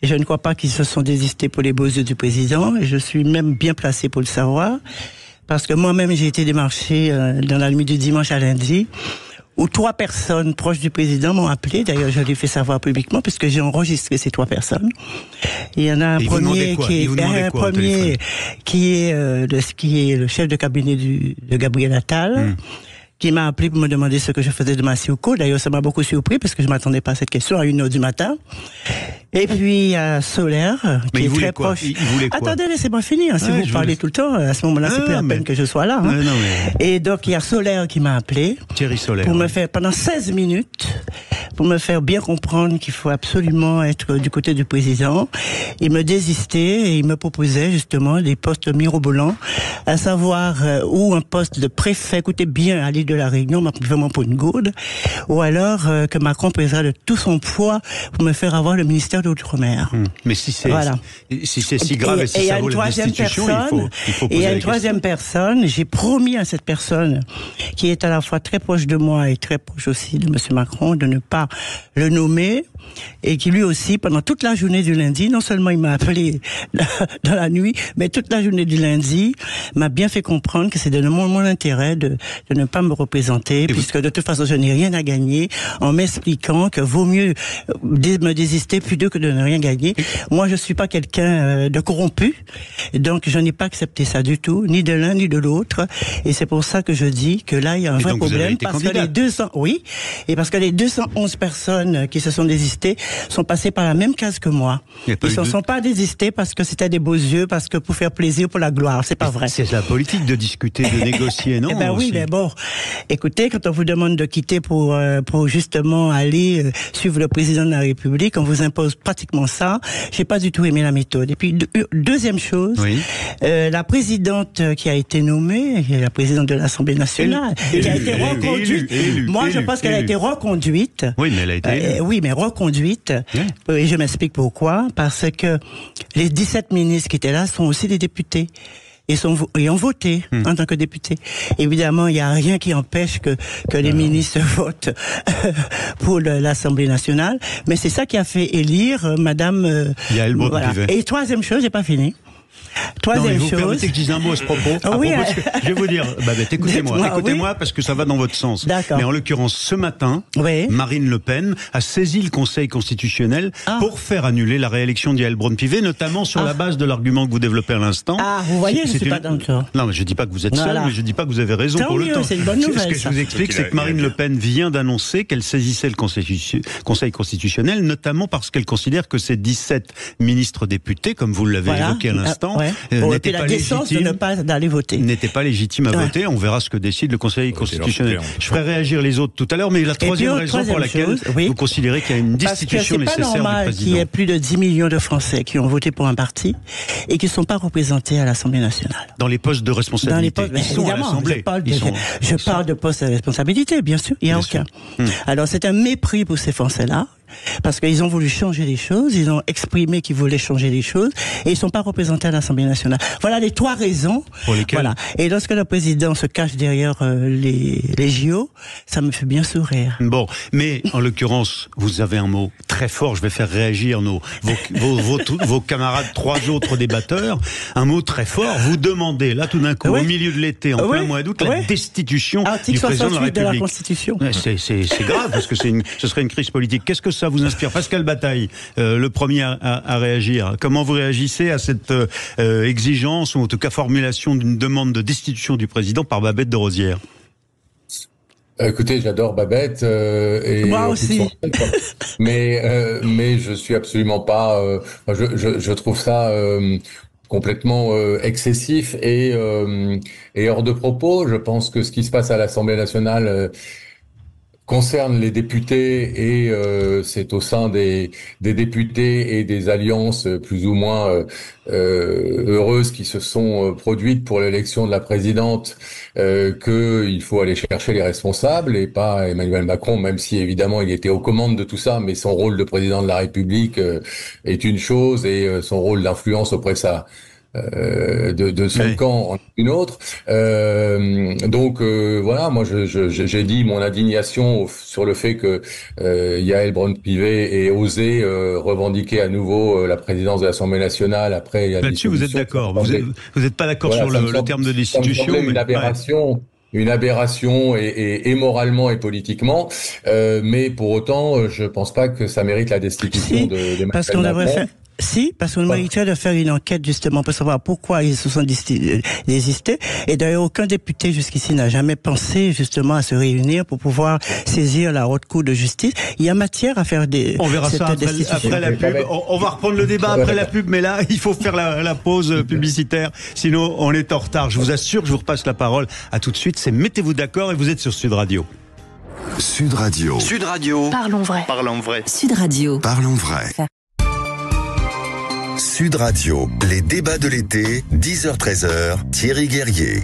Et je ne crois pas qu'ils se sont désistés pour les beaux yeux du président. Et je suis même bien placé pour le savoir. Parce que moi-même, j'ai été démarché dans la nuit du dimanche à lundi, où 3 personnes proches du président m'ont appelé. D'ailleurs, je l'ai fait savoir publiquement puisque j'ai enregistré ces 3 personnes. Il y en a un premier qui est le chef de cabinet de Gabriel Attal. Qui m'a appelé pour me demander ce que je faisais de Massioko. D'ailleurs, ça m'a beaucoup surpris parce que je m'attendais pas à cette question à 1h du matin. Et puis, il y a Solaire, qui est très proche. Il voulait quoi? Attendez, laissez-moi finir. Si vous parlez tout le temps, à ce moment-là, c'est plus la peine que je sois là. Hein. Et donc, il y a Solaire qui m'a appelé. Thierry Solaire. Pour me faire, pendant 16 minutes, pour me faire bien comprendre qu'il faut absolument être du côté du président. Il me désistait et il me proposait justement des postes mirobolants, à savoir, ou un poste de préfet, écoutez bien, à l'île de la Réunion, vraiment pour une gourde, ou alors que Macron pèsera de tout son poids pour me faire avoir le ministère de l'Outre-mer. Mais si c'est si grave et si ça vaut la destitution, il faut poser et il y a une troisième personne, j'ai promis à cette personne, qui est à la fois très proche de moi et très proche aussi de M. Macron, de ne pas le nommer, et qui lui aussi, pendant toute la journée du lundi, non seulement il m'a appelé dans la nuit, mais toute la journée du lundi, m'a bien fait comprendre que c'est de mon intérêt de ne pas me représenter, puisque de toute façon je n'ai rien à gagner, en m'expliquant que vaut mieux me désister plutôt que de ne rien gagner. Moi, je suis pas quelqu'un de corrompu, donc je n'ai pas accepté ça du tout, ni de l'un ni de l'autre, et c'est pour ça que je dis que là, il y a un vrai problème, parce que parce que les 211 personnes qui se sont désistées sont passées par la même case que moi. Ils ne sont pas désistés parce que c'était des beaux yeux, parce que pour faire plaisir, pour la gloire, c'est pas vrai. C'est la politique de discuter, de négocier, non? Eh ben oui, mais bon, écoutez, quand on vous demande de quitter pour justement aller suivre le président de la République, on vous impose pratiquement ça. J'ai pas du tout aimé la méthode. Et puis deuxième chose, la présidente qui a été nommée, la présidente de l'Assemblée nationale, qui a été reconduite. Moi, je pense qu'elle a été reconduite. Oui, mais elle a été. Oui, mais reconduite. Et je m'explique pourquoi. Parce que les 17 ministres qui étaient là sont aussi des députés. Et ont voté en tant que députés. Évidemment, il n'y a rien qui empêche que les ministres votent pour l'Assemblée nationale, mais c'est ça qui a fait élire Madame. Yael Braun-Pivet. Et troisième chose, j'ai pas fini. Troisième chose. Vous permettez que je dise un mot à ce propos? Je vais vous dire, Babette, écoutez-moi, parce que ça va dans votre sens. D'accord. Mais en l'occurrence, ce matin, Marine Le Pen a saisi le Conseil constitutionnel pour faire annuler la réélection d'Yael Braun-Pivet, notamment sur la base de l'argument que vous développez à l'instant. Ah, vous voyez, je suis pas dans le temps. Non, mais je dis pas que vous êtes seul, mais je dis pas que vous avez raison pour le temps. C'est une bonne nouvelle. Ce que je vous explique, c'est que Marine Le Pen vient d'annoncer qu'elle saisissait le Conseil constitutionnel, notamment parce qu'elle considère que ces 17 ministres députés, comme vous l'avez évoqué à l'instant, n'était pas légitime, de ne pas d'aller voter. N'était pas légitime à voter. On verra ce que décide le Conseil constitutionnel. Je ferai réagir les autres tout à l'heure, mais la troisième raison pour laquelle vous considérez qu'il y a une destitution nécessaire du président. C'est pas normal qu'il y ait plus de 10 millions de Français qui ont voté pour un parti et qui ne sont pas représentés à l'Assemblée nationale. Dans les postes de responsabilité. Ils sont à l'Assemblée. Je parle de postes de responsabilité, bien sûr. Il n'y a aucun. Alors c'est un mépris pour ces Français-là. Parce qu'ils ont voulu changer les choses, ils ont exprimé qu'ils voulaient changer les choses, et ils sont pas représentés à l'Assemblée nationale. Voilà les 3 raisons. Pour lesquelles. Voilà. Et lorsque le président se cache derrière les JO, ça me fait bien sourire. Bon, mais en l'occurrence, vous avez un mot très fort. Je vais faire réagir vos camarades, 3 autres débatteurs. Un mot très fort. Vous demandez là tout d'un coup, au milieu de l'été, en plein mois d'août, la destitution du président de la République. De la Constitution. C'est grave parce que ce serait une crise politique. Qu'est-ce que ça vous inspire? Pascal Bataille, le premier à réagir. Comment vous réagissez à cette exigence, ou en tout cas formulation d'une demande de destitution du président par Babette de Rosière? Écoutez, j'adore Babette. Moi aussi. Mais je suis absolument pas... je trouve ça... complètement excessif et hors de propos. Je pense que ce qui se passe à l'Assemblée nationale concerne les députés et c'est au sein des députés et des alliances plus ou moins heureuses qui se sont produites pour l'élection de la présidente qu'il faut aller chercher les responsables et pas Emmanuel Macron, même si évidemment il était aux commandes de tout ça, mais son rôle de président de la République est une chose et son rôle d'influence auprès de sa de son camp en une autre. Donc voilà, moi j'ai dit mon indignation sur le fait que Yael Braun-Pivet ait osé revendiquer à nouveau la présidence de l'Assemblée nationale après. Là-dessus, vous êtes d'accord. Vous n'êtes pas d'accord sur le terme de destitution. Ça me semblait une aberration. une aberration et moralement et politiquement, mais pour autant, je pense pas que ça mérite la destitution d'Emmanuel Macron. Parce qu'on mériterait de faire une enquête justement pour savoir pourquoi ils se sont désistés. Et d'ailleurs, aucun député jusqu'ici n'a jamais pensé justement à se réunir pour pouvoir saisir la haute cour de justice. Il y a matière à faire des... On verra ça après la pub. On va reprendre le débat après la pub, mais là, il faut faire la pause publicitaire. Sinon, on est en retard. Je vous assure, je vous repasse la parole. À tout de suite, c'est Mettez-vous d'accord et vous êtes sur Sud Radio. Sud Radio. Sud Radio. Parlons vrai. Parlons vrai. Sud Radio. Parlons vrai. Sud Radio, les débats de l'été, 10h-13h, Thierry Guerrier.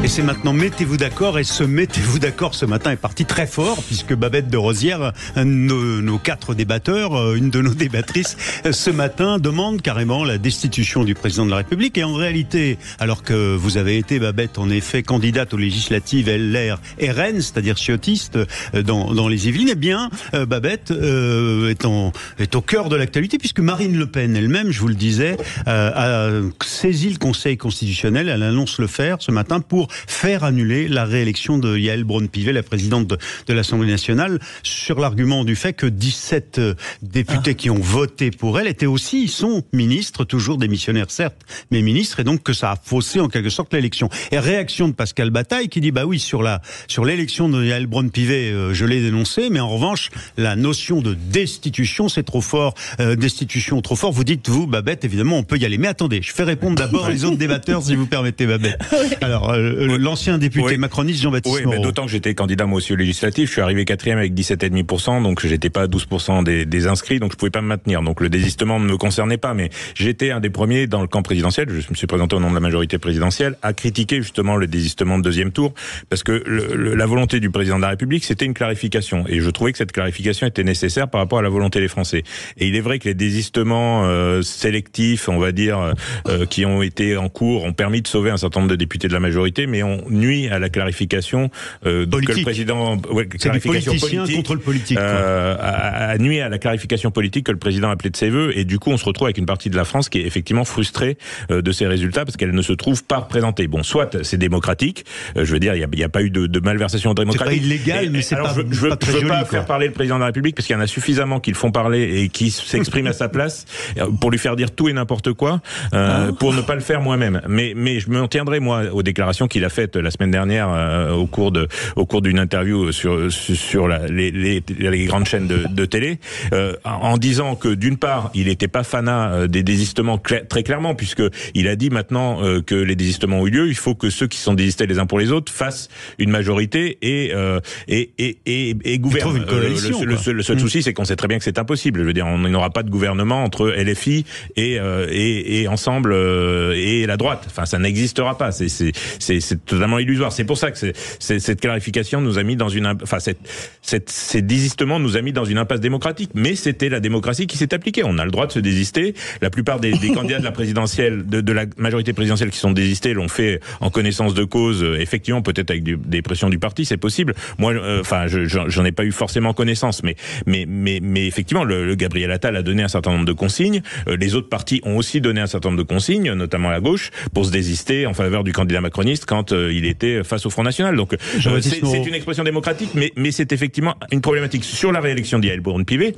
Et c'est maintenant Mettez-vous d'accord, et ce Mettez-vous d'accord ce matin est parti très fort, puisque Babette de Rosière, un de nos 4 débatteurs, une de nos débattrices, ce matin demande carrément la destitution du président de la République. Et en réalité, alors que vous avez été, Babette, en effet, candidate aux législatives LR RN, c'est-à-dire ciotiste, dans les Yvelines, eh bien, Babette est au cœur de l'actualité, puisque Marine Le Pen elle-même, je vous le disais, a saisi le Conseil constitutionnel, elle annonce le faire ce matin pour faire annuler la réélection de Yaël Braun-Pivet, la présidente de l'Assemblée nationale, sur l'argument du fait que 17 députés qui ont voté pour elle sont ministres, toujours démissionnaires certes, mais ministres, et donc que ça a faussé en quelque sorte l'élection. Et réaction de Pascal Bataille qui dit bah oui, sur l'élection de Yaël Braun-Pivet, je l'ai dénoncé, mais en revanche la notion de destitution c'est trop fort, destitution trop fort. Vous dites vous, Babette, évidemment on peut y aller, mais attendez, je fais répondre d'abord les autres débatteurs si vous permettez, Babette. Alors l'ancien député macroniste Jean-Baptiste Moreau. Mais d'autant que j'étais candidat moi aussi aux législatives, je suis arrivé 4e avec 17,5%, donc j'étais pas à 12% des inscrits, donc je pouvais pas me maintenir. Donc le désistement ne me concernait pas, mais j'étais un des premiers dans le camp présidentiel, je me suis présenté au nom de la majorité présidentielle, à critiquer justement le désistement de deuxième tour, parce que la volonté du président de la République, c'était une clarification, et je trouvais que cette clarification était nécessaire par rapport à la volonté des Français. Et il est vrai que les désistements sélectifs, on va dire, qui ont été en cours, ont permis de sauver un certain nombre de députés de la majorité, mais on nuit à la clarification que le président... clarification politique contre le politique. A nuit à la clarification politique que le président a appelée de ses voeux, et du coup on se retrouve avec une partie de la France qui est effectivement frustrée de ces résultats parce qu'elle ne se trouve pas représentée. Bon, soit c'est démocratique, je veux dire, il n'y a pas eu de malversation démocratique. C'est pas illégal, mais c'est pas je veux pas faire parler le président de la République parce qu'il y en a suffisamment qui le font parler et qui s'expriment à sa place pour lui faire dire tout et n'importe quoi, pour ne pas le faire moi-même. Mais je m'en tiendrai moi aux déclarations qu'il a faites la semaine dernière au cours d'une interview sur les grandes chaînes de télé, en disant que d'une part il n'était pas fanat des désistements très clairement, puisque il a dit maintenant que les désistements ont eu lieu, il faut que ceux qui sont désistés les uns pour les autres fassent une majorité et gouvernent. Le seul souci, c'est qu'on sait très bien que c'est impossible. Je veux dire, on n'aura pas de gouvernement entre LFI et Ensemble et la droite. Enfin, ça n'existera pas. C'est totalement illusoire. C'est pour ça que cette clarification nous a mis dans ces désistements nous a mis dans une impasse démocratique. Mais c'était la démocratie qui s'est appliquée. On a le droit de se désister. La plupart des candidats de la présidentielle, de la majorité présidentielle qui sont désistés l'ont fait en connaissance de cause. Effectivement, peut-être avec des pressions du parti, c'est possible. Moi, j'en ai pas eu forcément connaissance, mais effectivement, le Gabriel Attal a donné un certain nombre de consignes. Les autres partis ont aussi donné un certain nombre de consignes, notamment la gauche, pour se désister en faveur du candidat macroniste quand il était face au Front National. Donc, c'est une expression démocratique, mais c'est effectivement une problématique. Sur la réélection d'Yaël Braun-Pivet,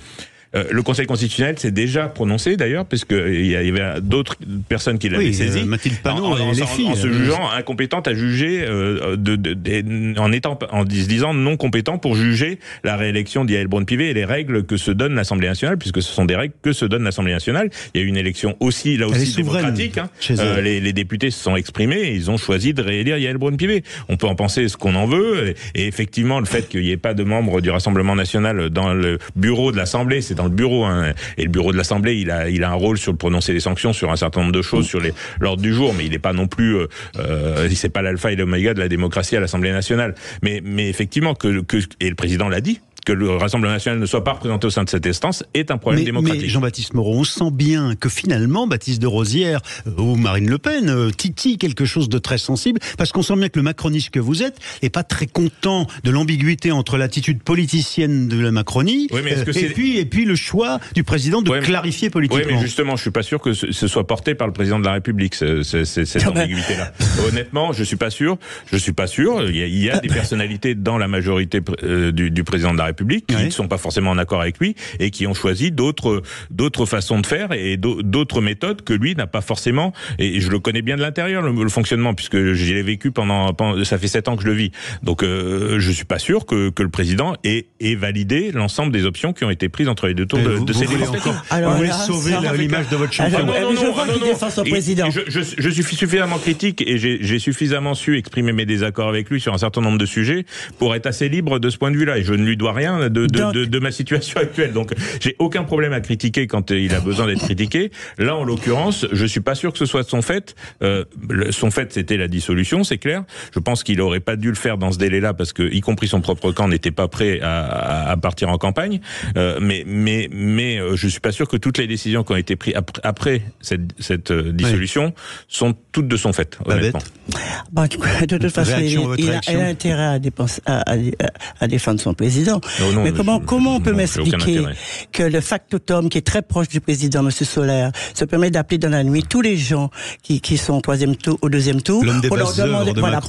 le Conseil constitutionnel s'est déjà pronosé d'ailleurs, parce qu'il y avait d'autres personnes qui l'avaient saisi. Mathilde Panot en se jugeant incompétente à juger, en se disant non compétent pour juger la réélection d'Yaël Braun-Pivet et les règles que se donne l'Assemblée nationale, puisque ce sont des règles que se donne l'Assemblée nationale. Il y a eu une élection aussi démocratique. Les députés se sont exprimés et ils ont choisi de réélire Yaël Braun-Pivet. On peut en penser ce qu'on en veut, et effectivement le fait qu'il n'y ait pas de membres du Rassemblement national dans le bureau de l'Assemblée, c'est dans le bureau, et le bureau de l'Assemblée, il a un rôle sur le prononcer des sanctions sur un certain nombre de choses sur l'ordre du jour, mais il n'est pas non plus, c'est pas l'alpha et l'oméga de la démocratie à l'Assemblée nationale. Mais effectivement et le président l'a dit, que le Rassemblement national ne soit pas représenté au sein de cette instance est un problème démocratique. Mais Jean-Baptiste Moreau, on sent bien que finalement, Baptiste de Rosière ou Marine Le Pen titille quelque chose de très sensible, parce qu'on sent bien que le macroniste que vous êtes n'est pas très content de l'ambiguïté entre l'attitude politicienne de la Macronie et puis le choix du président de clarifier politiquement. Oui, mais justement, je suis pas sûr que ce soit porté par le président de la République, cette ambiguïté-là. Honnêtement, je suis pas sûr. Il y a des personnalités dans la majorité du président de la République qui ne sont pas forcément en accord avec lui et qui ont choisi d'autres façons de faire et d'autres méthodes que lui n'a pas forcément. Et je le connais bien de l'intérieur, le fonctionnement, puisque j'y ai vécu pendant ça fait 7 ans que je le vis. Donc je suis pas sûr que le président ait validé l'ensemble des options qui ont été prises entre les deux tours de ces législatives. Vous voulez sauver l'image de votre champion. Je suis suffisamment critique et j'ai suffisamment su exprimer mes désaccords avec lui sur un certain nombre de sujets pour être assez libre de ce point de vue-là. Et je ne lui dois rien de ma situation actuelle. Donc j'ai aucun problème à critiquer quand il a besoin d'être critiqué. Là, en l'occurrence, je suis pas sûr que ce soit son fait. Son fait, c'était la dissolution, c'est clair. Je pense qu'il aurait pas dû le faire dans ce délai-là parce que, y compris son propre camp, n'était pas prêt à partir en campagne. Mais je suis pas sûr que toutes les décisions qui ont été prises après cette dissolution sont toutes de son fait, honnêtement. De toute façon, il a intérêt à défendre son président. Mais comment on peut m'expliquer que le factotum qui est très proche du président, M. Solaire, se permet d'appeler dans la nuit tous les gens qui sont au deuxième tour pour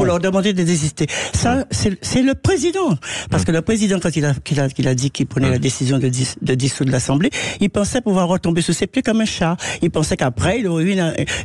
leur demander de désister. Ça, c'est le président. Parce que le président, quand il a dit qu'il prenait la décision de dissoudre l'Assemblée, il pensait pouvoir retomber sous ses pieds comme un chat. Il pensait qu'après, il aurait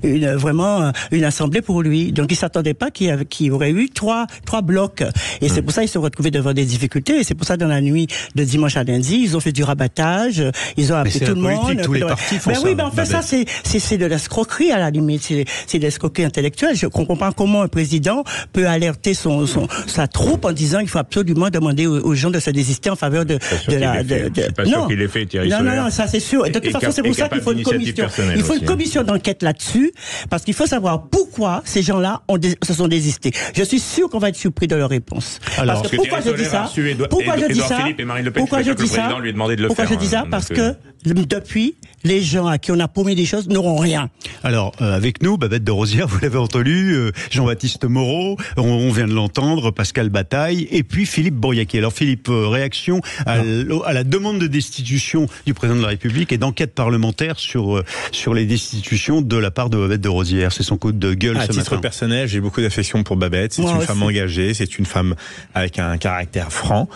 eu vraiment une assemblée pour lui. Donc, il s'attendait pas qu'il y aurait eu trois blocs. Et c'est pour ça qu'ils se retrouvaient devant des difficultés. Et c'est pour ça, dans la nuit de dimanche à lundi, ils ont fait du rabattage. Ils ont appelé tout le monde. Tous les partis font ça. Oui, mais en fait, ça, c'est de l'escroquerie à la limite. C'est de l'escroquerie intellectuelle. Je comprends pas comment un président peut alerter sa troupe en disant qu'il faut absolument demander aux gens de se désister en faveur de la. Je suis pas sûr qu'il l'ait fait, Thierry Solaire. Non, ça c'est sûr. Et de toute façon, c'est pour ça qu'il faut une commission. Il faut une commission d'enquête là-dessus, parce qu'il faut savoir pourquoi ces gens-là se sont désistés. Je suis sûr qu'on va être surpris de leur réponse. Alors, pourquoi je dis ça? Pourquoi je dis ça? Pourquoi je dis ça? Pourquoi je dis ça? Parce que depuis, les gens à qui on a promis des choses n'auront rien. Alors, avec nous, Babette de Rosière, vous l'avez entendu, Jean-Baptiste Moreau, on vient de l'entendre, Pascal Bataille, et puis Philippe Bourriaquet. Alors Philippe, réaction à la demande de destitution du président de la République et d'enquête parlementaire sur les destitutions de la part de Babette de Rosière. C'est son coup de gueule ce matin. À titre personnel, j'ai beaucoup d'affection pour Babette. C'est une femme engagée, c'est une femme avec un caractère franc.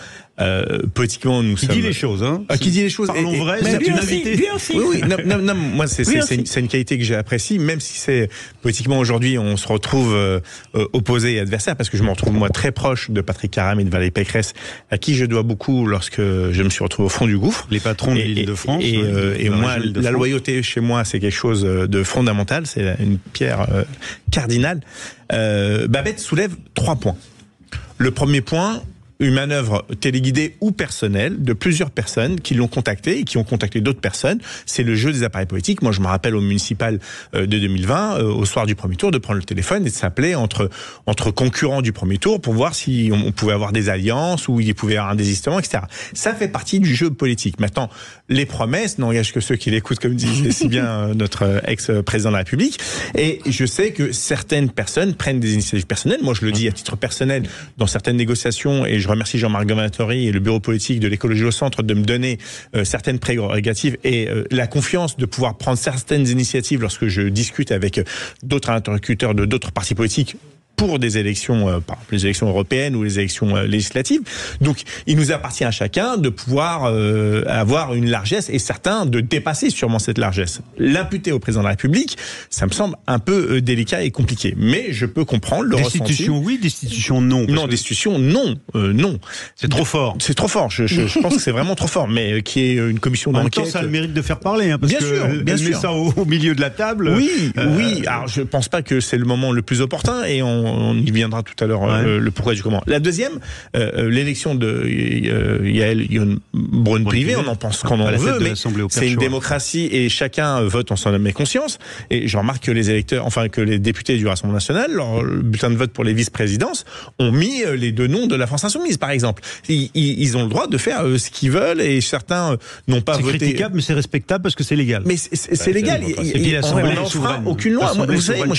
Politiquement, qui dit les choses, hein. Qui dit les choses. Parlons vrai, c'est une invitée. Oui. Non, moi, c'est une qualité que j'apprécie, même si c'est politiquement aujourd'hui, on se retrouve opposés et adversaires, parce que je me retrouve moi très proche de Patrick Caram et de Valérie Pécresse, à qui je dois beaucoup lorsque je me suis retrouvé au fond du gouffre. Les patrons de l'Île-de-France. Et moi, la loyauté chez moi, c'est quelque chose de fondamental, c'est une pierre cardinale. Babette soulève 3 points. Le premier point, une manœuvre téléguidée ou personnelle de plusieurs personnes qui l'ont contacté et qui ont contacté d'autres personnes. C'est le jeu des appareils politiques. Moi, je me rappelle au municipal de 2020, au soir du premier tour, de prendre le téléphone et de s'appeler entre concurrents du premier tour pour voir si on pouvait avoir des alliances ou il pouvait y avoir un désistement, etc. Ça fait partie du jeu politique. Maintenant, les promesses n'engagent que ceux qui l'écoutent, comme disait si bien notre ex-président de la République. Et je sais que certaines personnes prennent des initiatives personnelles. Moi, je le dis à titre personnel dans certaines négociations, et je remercie Jean-Marc Gamatori et le bureau politique de l'écologie au centre de me donner certaines prérogatives et la confiance de pouvoir prendre certaines initiatives lorsque je discute avec d'autres interlocuteurs de d'autres partis politiques pour des élections, par exemple les élections européennes ou les élections législatives. Donc, il nous appartient à chacun de pouvoir avoir une largesse et certains de dépasser sûrement cette largesse. L'imputer au président de la République, ça me semble un peu délicat et compliqué. Mais je peux comprendre le ressenti. Destitution oui, destitution non. Non, destitution non, non. C'est trop fort. C'est trop fort. Je pense que c'est vraiment trop fort. Mais qui est une commission d'enquête. En même temps, ça a le mérite de faire parler, hein, parce bien que sûr, bien sûr. Met ça au milieu de la table. Oui. Alors, je pense pas que c'est le moment le plus opportun et on on y viendra tout à l'heure, le pourquoi du comment. La deuxième, l'élection de Yael Braun-Pivet, on en pense qu'on en veut, mais c'est une démocratie et chacun vote en son âme et conscience. Et je remarque que les électeurs, enfin que les députés du Rassemblement national, leur bulletin de vote pour les vice-présidences, ont mis les deux noms de la France Insoumise, par exemple. Ils ont le droit de faire ce qu'ils veulent et certains n'ont pas voté. C'est critiquable, mais c'est respectable parce que c'est légal. Mais c'est légal. On n'enfreint aucune loi. Vous savez, moi,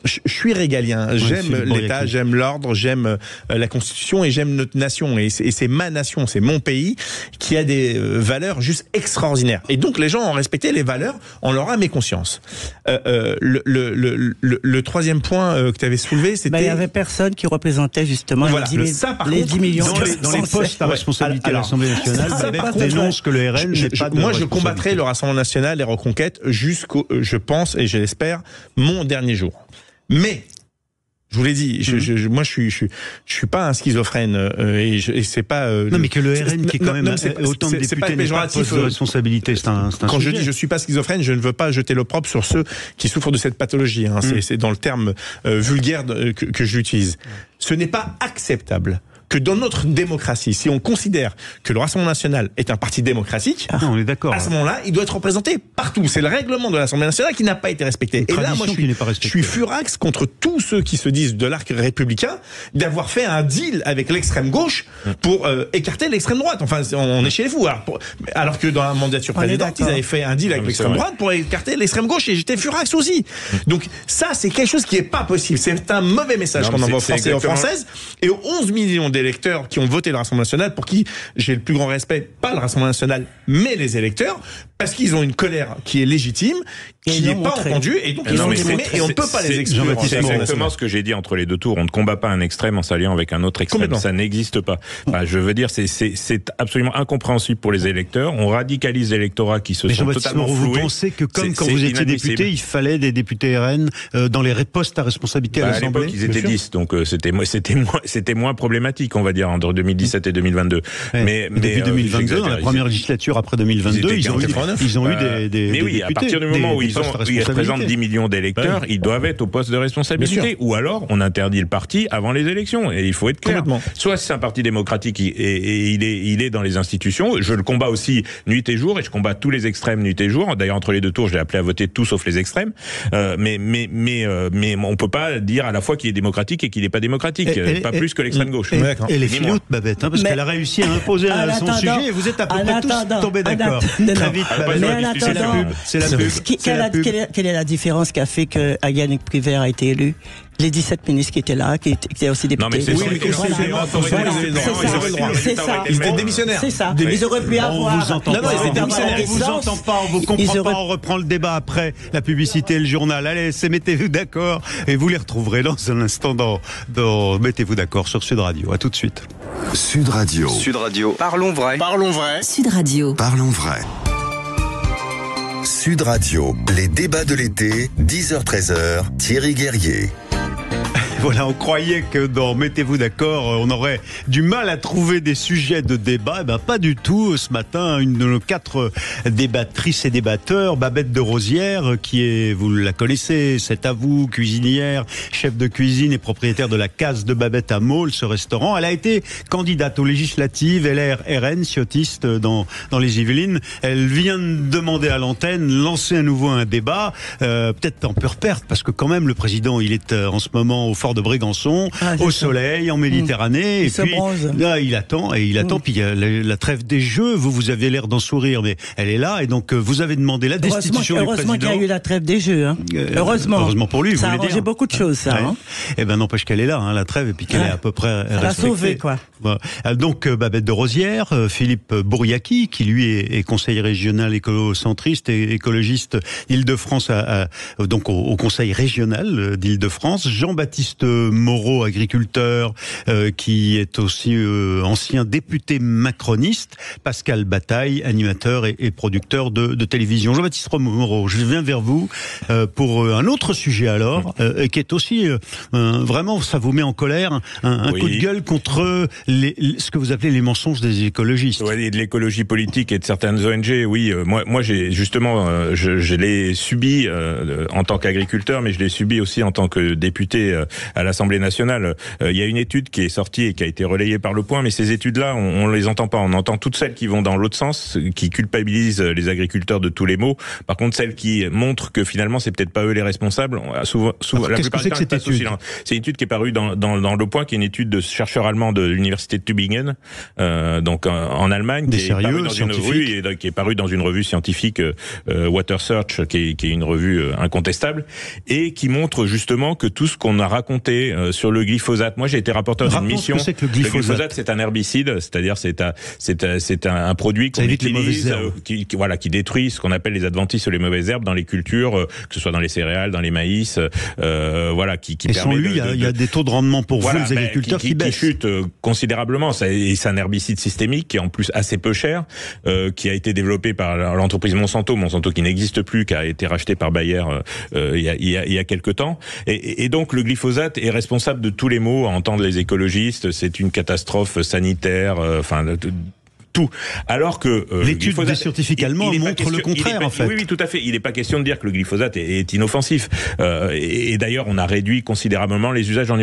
je suis régalien, j'aime l'État, j'aime l'ordre, j'aime la Constitution et j'aime notre nation. Et c'est ma nation, c'est mon pays qui a des valeurs juste extraordinaires. Et donc les gens ont respecté les valeurs en leur âme et conscience. Le troisième point que tu avais soulevé, c'était... il y avait personne qui représentait justement les 10 millions dans les postes à responsabilité de l'Assemblée nationale. Babette dénonce que le RN n'est pas de moi, je combattrai le Rassemblement national et Reconquête jusqu'au, je pense et je l'espère, mon dernier jour. Mais je vous l'ai dit, moi je suis pas un schizophrène et c'est pas. Non, mais que le RN qui est quand même autant de députés n'est pas de poste de responsabilité, c'est un Quand sujet. je dis je suis pas schizophrène, je ne veux pas jeter l'opprobre sur ceux qui souffrent de cette pathologie. C'est dans le terme vulgaire que j'utilise. Ce n'est pas acceptable que dans notre démocratie, si on considère que le Rassemblement national est un parti démocratique, on est d'accord. À ce moment-là, il doit être représenté partout. C'est le règlement de l'Assemblée nationale qui n'a pas été respecté. Et là, moi, je suis furax contre tous ceux qui se disent de l'arc républicain d'avoir fait un deal avec l'extrême gauche pour écarter l'extrême droite. Enfin, on est chez les fous. Alors que dans la mandature précédente, ils avaient fait un deal avec l'extrême droite pour écarter l'extrême gauche et j'étais furax aussi. Donc ça, c'est quelque chose qui est pas possible. C'est un mauvais message qu'on envoie aux Français et aux Françaises et aux 11 millions d'électeurs qui ont voté le Rassemblement national, pour qui j'ai le plus grand respect, pas le Rassemblement national, mais les électeurs, parce qu'ils ont une colère qui est légitime, qui n'est pas entendue, et donc ils ont exprimé, et on ne peut pas les exclure. C'est exactement ce que j'ai dit entre les deux tours. On ne combat pas un extrême en s'alliant avec un autre extrême. Ça n'existe pas. Enfin, je veux dire, c'est absolument incompréhensible pour les électeurs. On radicalise l'électorat qui se sont totalement floués. Vous pensez que comme quand vous étiez député, il fallait des députés RN dans les postes à responsabilité à l'Assemblée? À l'époque, ils étaient 10, donc c'était moins problématique, on va dire, entre 2017 et 2022. Mais depuis 2022, dans la première législature après 2022, ils ont eu des députés. Mais oui, à partir du moment où ils représentent 10 millions d'électeurs, ils doivent être au poste de responsabilité. Ou alors, on interdit le parti avant les élections. Et il faut être clair. Soit c'est un parti démocratique et il est dans les institutions. Je le combats aussi nuit et jour, et je combats tous les extrêmes nuit et jour. D'ailleurs, entre les deux tours, je l'ai appelé à voter tout sauf les extrêmes. Mais on peut pas dire à la fois qu'il est démocratique et qu'il n'est pas démocratique. Pas plus que l'extrême gauche. Et les filoutes, Babette, parce qu'elle a réussi à imposer son sujet et vous êtes à peu près tous tombés d'accord. Très vite, c'est la pub. Quelle est la différence qui a fait que Yannick Prévert a été élu? Les 17 ministres qui étaient là, qui étaient aussi députés. Non, mais c'est ça. Ils étaient démissionnaires. C'est ça. Ils auraient pu avoir. On vous entend pas. On vous entend pas. On vous comprend pas. On reprend le débat après la publicité et le journal. Allez, mettez-vous d'accord. Et vous les retrouverez dans un instant dans Mettez-vous d'accord sur Sud Radio. À tout de suite. Sud Radio. Sud Radio. Parlons vrai. Parlons vrai. Sud Radio. Parlons vrai. Sud Radio, les débats de l'été, 10h-13h, Thierry Guerrier. Voilà, on croyait que dans Mettez-vous d'accord, on aurait du mal à trouver des sujets de débat. Eh ben, pas du tout. Ce matin, une de nos 4 débattrices et débatteurs, Babette de Rosière, qui est, vous la connaissez, c'est à vous, cuisinière, chef de cuisine et propriétaire de la Case de Babette à Maule, ce restaurant. Elle a été candidate aux législatives LR-RN, ciotiste dans les Yvelines. Elle vient de demander à l'antenne, lancer à nouveau un débat, peut-être en pure perte, parce que quand même, le président, il est en ce moment au Fort de Brégançon, au soleil, en Méditerranée, et puis là, il attend, puis il y a la trêve des Jeux, vous avez l'air d'en sourire, mais elle est là, et donc vous avez demandé la destitution du président. Heureusement qu'il y a eu la trève des Jeux, Heureusement pour lui, ça a arrangé beaucoup de choses, ça. Eh ben, n'empêche qu'elle est là, la trêve, et puis qu'elle est à peu près respectée. Elle a sauvé, quoi. Donc, Babette de Rosière, Philippe Bouriaki, qui lui est conseiller régional écolo-centriste et écologiste Île-de-France, donc au conseil régional d'Île-de-France, Jean-Baptiste Moreau, agriculteur, qui est aussi ancien député macroniste, Pascal Bataille, animateur et producteur de télévision. Jean-Baptiste Moreau, je viens vers vous pour un autre sujet alors, qui est aussi vraiment, ça vous met en colère, un coup de gueule contre ce que vous appelez les mensonges des écologistes. Ouais, et de l'écologie politique et de certaines ONG, oui. Moi, j'ai justement, je l'ai subi en tant qu'agriculteur, mais je l'ai subi aussi en tant que député à l'Assemblée nationale. Il y a une étude qui est sortie et qui a été relayée par Le Point, mais ces études-là, on les entend pas. On entend toutes celles qui vont dans l'autre sens, qui culpabilisent les agriculteurs de tous les maux. Par contre, celles qui montrent que finalement, c'est peut-être pas eux les responsables. Souvent, la plupart du temps, c'est une étude qui est parue dans Le Point, qui est une étude de chercheurs allemands de l'université de Tübingen, donc en Allemagne, qui est parue dans une revue scientifique, Water Search, qui est une revue incontestable, et qui montre justement que tout ce qu'on a raconté sur le glyphosate. Moi, j'ai été rapporteur d'une mission. Que le glyphosate, c'est un herbicide, c'est-à-dire c'est un produit qu'on utilise, qui détruit ce qu'on appelle les adventices ou les mauvaises herbes dans les cultures, que ce soit dans les céréales, dans les maïs, qui et sans lui, il y a des taux de rendement pour vous, les agriculteurs, qui baissent. Qui chutent considérablement. Et c'est un herbicide systémique qui est en plus assez peu cher, qui a été développé par l'entreprise Monsanto qui n'existe plus, qui a été racheté par Bayer il y a quelque temps. Et donc le glyphosate est responsable de tous les maux, à entendre les écologistes. C'est une catastrophe sanitaire, tout. Alors que l'étude des scientifiques allemands montre le contraire, en fait. Oui, tout à fait. Il n'est pas question de dire que le glyphosate est inoffensif. Et d'ailleurs, on a réduit considérablement les usages en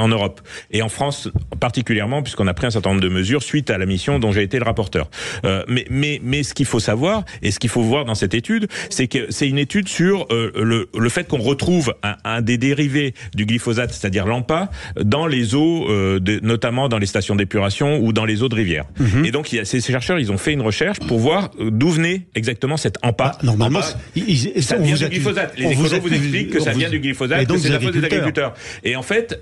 Europe. Et en France particulièrement, puisqu'on a pris un certain nombre de mesures suite à la mission dont j'ai été le rapporteur. Mais ce qu'il faut savoir, et ce qu'il faut voir dans cette étude, c'est que c'est une étude sur le fait qu'on retrouve un des dérivés du glyphosate, c'est-à-dire l'AMPA, dans les eaux, notamment dans les stations d'épuration ou dans les eaux de rivière. Et donc, ces chercheurs, ils ont fait une recherche pour voir d'où venait exactement cette AMPA. Normalement, ça vient du glyphosate. Les écolos vous expliquent que ça vient du glyphosate, que c'est la faute des agriculteurs. Et en fait,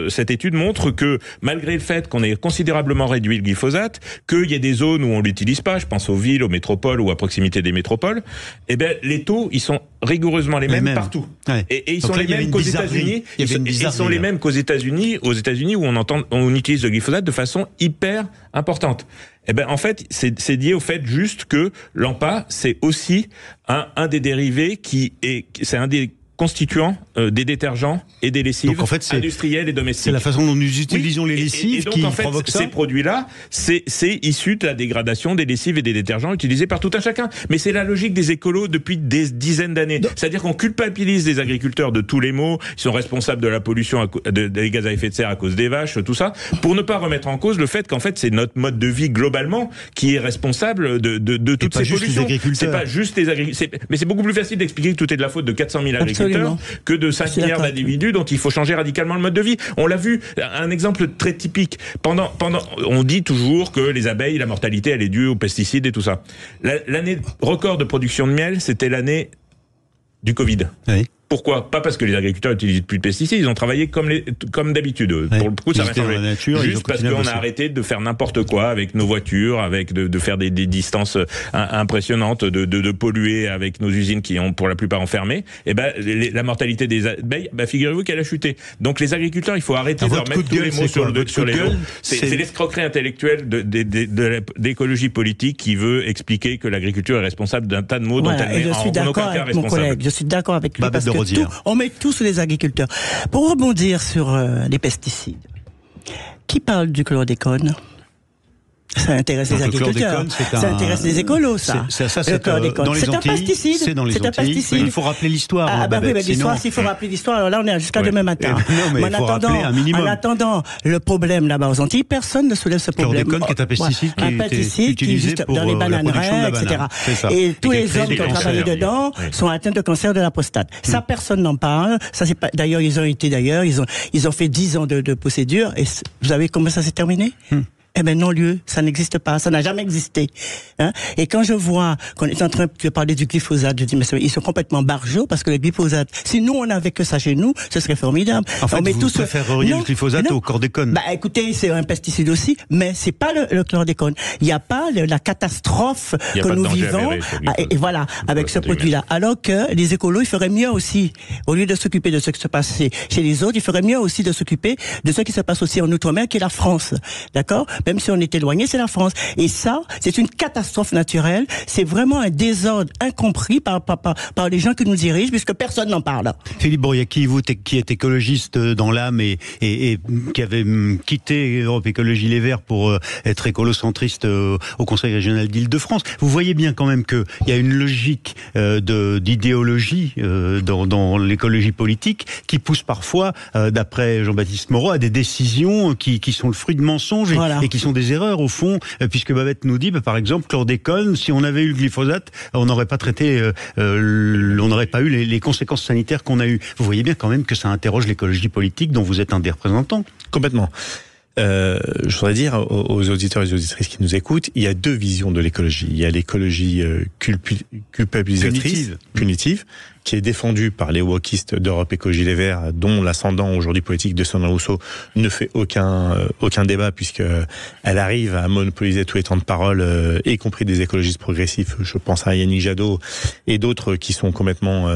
cette étude montre que malgré le fait qu'on ait considérablement réduit le glyphosate, qu'il y a des zones où on l'utilise pas, je pense aux villes, aux métropoles ou à proximité des métropoles, les taux, ils sont rigoureusement les mêmes partout. Ouais. Et ils sont les mêmes qu'aux États-Unis. Ils sont les mêmes qu'aux États-Unis, où on utilise le glyphosate de façon hyper importante. En fait, c'est lié au fait juste que l'AMPA, c'est aussi un des dérivés c'est un des constituants des détergents et des lessives donc, en fait, industrielles et domestiques. C'est la façon dont nous utilisons les lessives donc, qui en fait, provoque ça. Ces produits-là, c'est issu de la dégradation des lessives et des détergents utilisés par tout un chacun. Mais c'est la logique des écolos depuis des dizaines d'années. C'est-à-dire qu'on culpabilise les agriculteurs de tous les maux, ils sont responsables de la pollution des gaz à effet de serre à cause des vaches, tout ça, pour ne pas remettre en cause le fait qu'en fait c'est notre mode de vie globalement qui est responsable de toutes ces pollutions. C'est pas juste les agriculteurs. Mais c'est beaucoup plus facile d'expliquer que tout est de la faute de 400 000 agriculteurs que de 5 milliards d'individus dont il faut changer radicalement le mode de vie. On l'a vu, un exemple très typique. On dit toujours que les abeilles, la mortalité, elle est due aux pesticides et tout ça. L'année record de production de miel, c'était l'année du Covid. Oui. Pourquoi ? Pas parce que les agriculteurs n'utilisent plus de pesticides, ils ont travaillé comme d'habitude. Oui. Pour le coup, ça va changer. Juste parce qu'on a arrêté de faire n'importe quoi avec nos voitures, avec de faire des distances impressionnantes, de polluer avec nos usines qui ont pour la plupart enfermées. La mortalité des abeilles, figurez-vous qu'elle a chuté. Donc les agriculteurs, il faut arrêter de leur mettre tous les mots sur les mots. C'est l'escroquerie intellectuelle de l'écologie politique qui veut expliquer que l'agriculture est responsable d'un tas de maux dont elle n'est en aucun cas responsable. Je suis d'accord avec lui parce que on met tout sur les agriculteurs. Pour rebondir sur les pesticides, qui parle du chlordécone ? Ça intéresse les agriculteurs, ça intéresse les écolos, ça. C'est dans les Antilles, un pesticide. C'est dans les Antilles. Il faut rappeler l'histoire. L'histoire, s'il faut rappeler l'histoire, alors là, on est jusqu'à demain matin. Non, mais il faut rappeler un minimum. En attendant le problème là-bas aux Antilles, personne ne soulève ce problème. Le chlordécone, qui est un pesticide qui est utilisé pour dans les bananeraies, etc. Et tous les hommes qui ont travaillé dedans sont atteints de cancer de la prostate. Ça, personne n'en parle. Ça, c'est pas. D'ailleurs, ils ont fait 10 ans de procédure. Et vous savez comment ça s'est terminé? Non-lieu, ça n'existe pas, ça n'a jamais existé. Et quand je vois qu'on est en train de parler du glyphosate, je dis, mais ils sont complètement barjots, parce que le glyphosate, si nous on avait que ça chez nous, ce serait formidable. En fait, vous préféreriez le glyphosate au chlordécone? Écoutez, c'est un pesticide aussi, mais c'est pas le chlordécone. Il n'y a pas la catastrophe que nous vivons, avec ce produit-là. Alors que les écolos, ils feraient mieux aussi, au lieu de s'occuper de ce qui se passe chez les autres, ils feraient mieux aussi de s'occuper de ce qui se passe aussi en Outre-mer, qui est la France. D'accord? même si on est éloigné, c'est la France. Et ça, c'est une catastrophe naturelle. C'est vraiment un désordre incompris par les gens qui nous dirigent, puisque personne n'en parle. Philippe Bouriaki, vous qui êtes écologiste dans l'âme et qui avez quitté Europe Écologie Les Verts pour être écolo-centriste au Conseil régional d'Île-de-France, vous voyez bien quand même qu'il y a une logique d'idéologie dans l'écologie politique qui pousse parfois, d'après Jean-Baptiste Moreau, à des décisions qui sont le fruit de mensonges et qui sont des erreurs au fond, puisque Babette nous dit, par exemple, chlordécone, si on avait eu le glyphosate, on n'aurait pas traité, on n'aurait pas eu les conséquences sanitaires qu'on a eues. Vous voyez bien quand même que ça interroge l'écologie politique dont vous êtes un des représentants. Complètement. Je voudrais dire aux auditeurs et aux auditrices qui nous écoutent, il y a deux visions de l'écologie. Il y a l'écologie culpabilisatrice, punitive, qui est défendue par les wokistes d'Europe Écologie Les Verts, dont l'ascendant aujourd'hui politique de Sandrine Rousseau ne fait aucun débat, puisque elle arrive à monopoliser tous les temps de parole, y compris des écologistes progressifs. Je pense à Yannick Jadot et d'autres qui sont complètement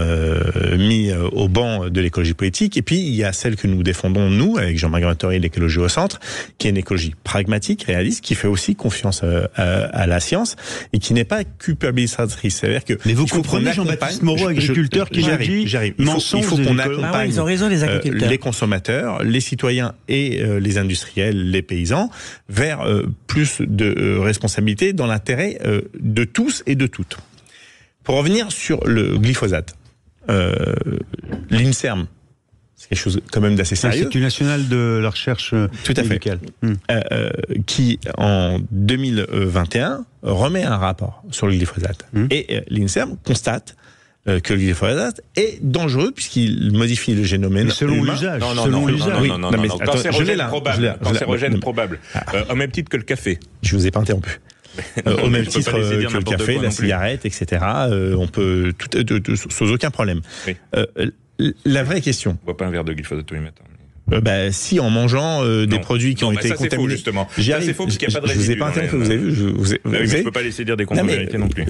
mis au banc de l'écologie politique. Et puis il y a celle que nous défendons, nous, avec Jean-Marc Grantori, l'écologie au centre, qui est une écologie pragmatique, réaliste, qui fait aussi confiance à la science et qui n'est pas culpabilisatrice. C'est-à-dire que mais vous comprenez Jean-Baptiste Moreau, agriculteur, qui dit j'arrive. Il faut qu'on accompagne ils ont raison, les agriculteurs, les consommateurs, les citoyens et les industriels, les paysans, vers plus de responsabilité dans l'intérêt de tous et de toutes. Pour revenir sur le glyphosate, l'INSERM, c'est quelque chose quand même d'assez sérieux. L'Institut national de la recherche médicale. Qui, en 2021, remet un rapport sur le glyphosate. Et l'INSERM constate que le glyphosate est dangereux puisqu'il modifie le génome humain. Selon l'usage. Non. Cancérogène probable. Au même titre que le café. Je vous ai pas interrompu. Au même titre que le café, la cigarette, etc. On peut sans aucun problème. Oui. La vraie question. On boit pas un verre de glyphosate tous les matins. Si, en mangeant des produits qui ont été contaminés. C'est faux, justement. C'est faux parce qu'il n'y a pas de résidus. Je vous ai pas interrompu, vous avez vu. Je peux pas laisser dire des contre-vérités non plus.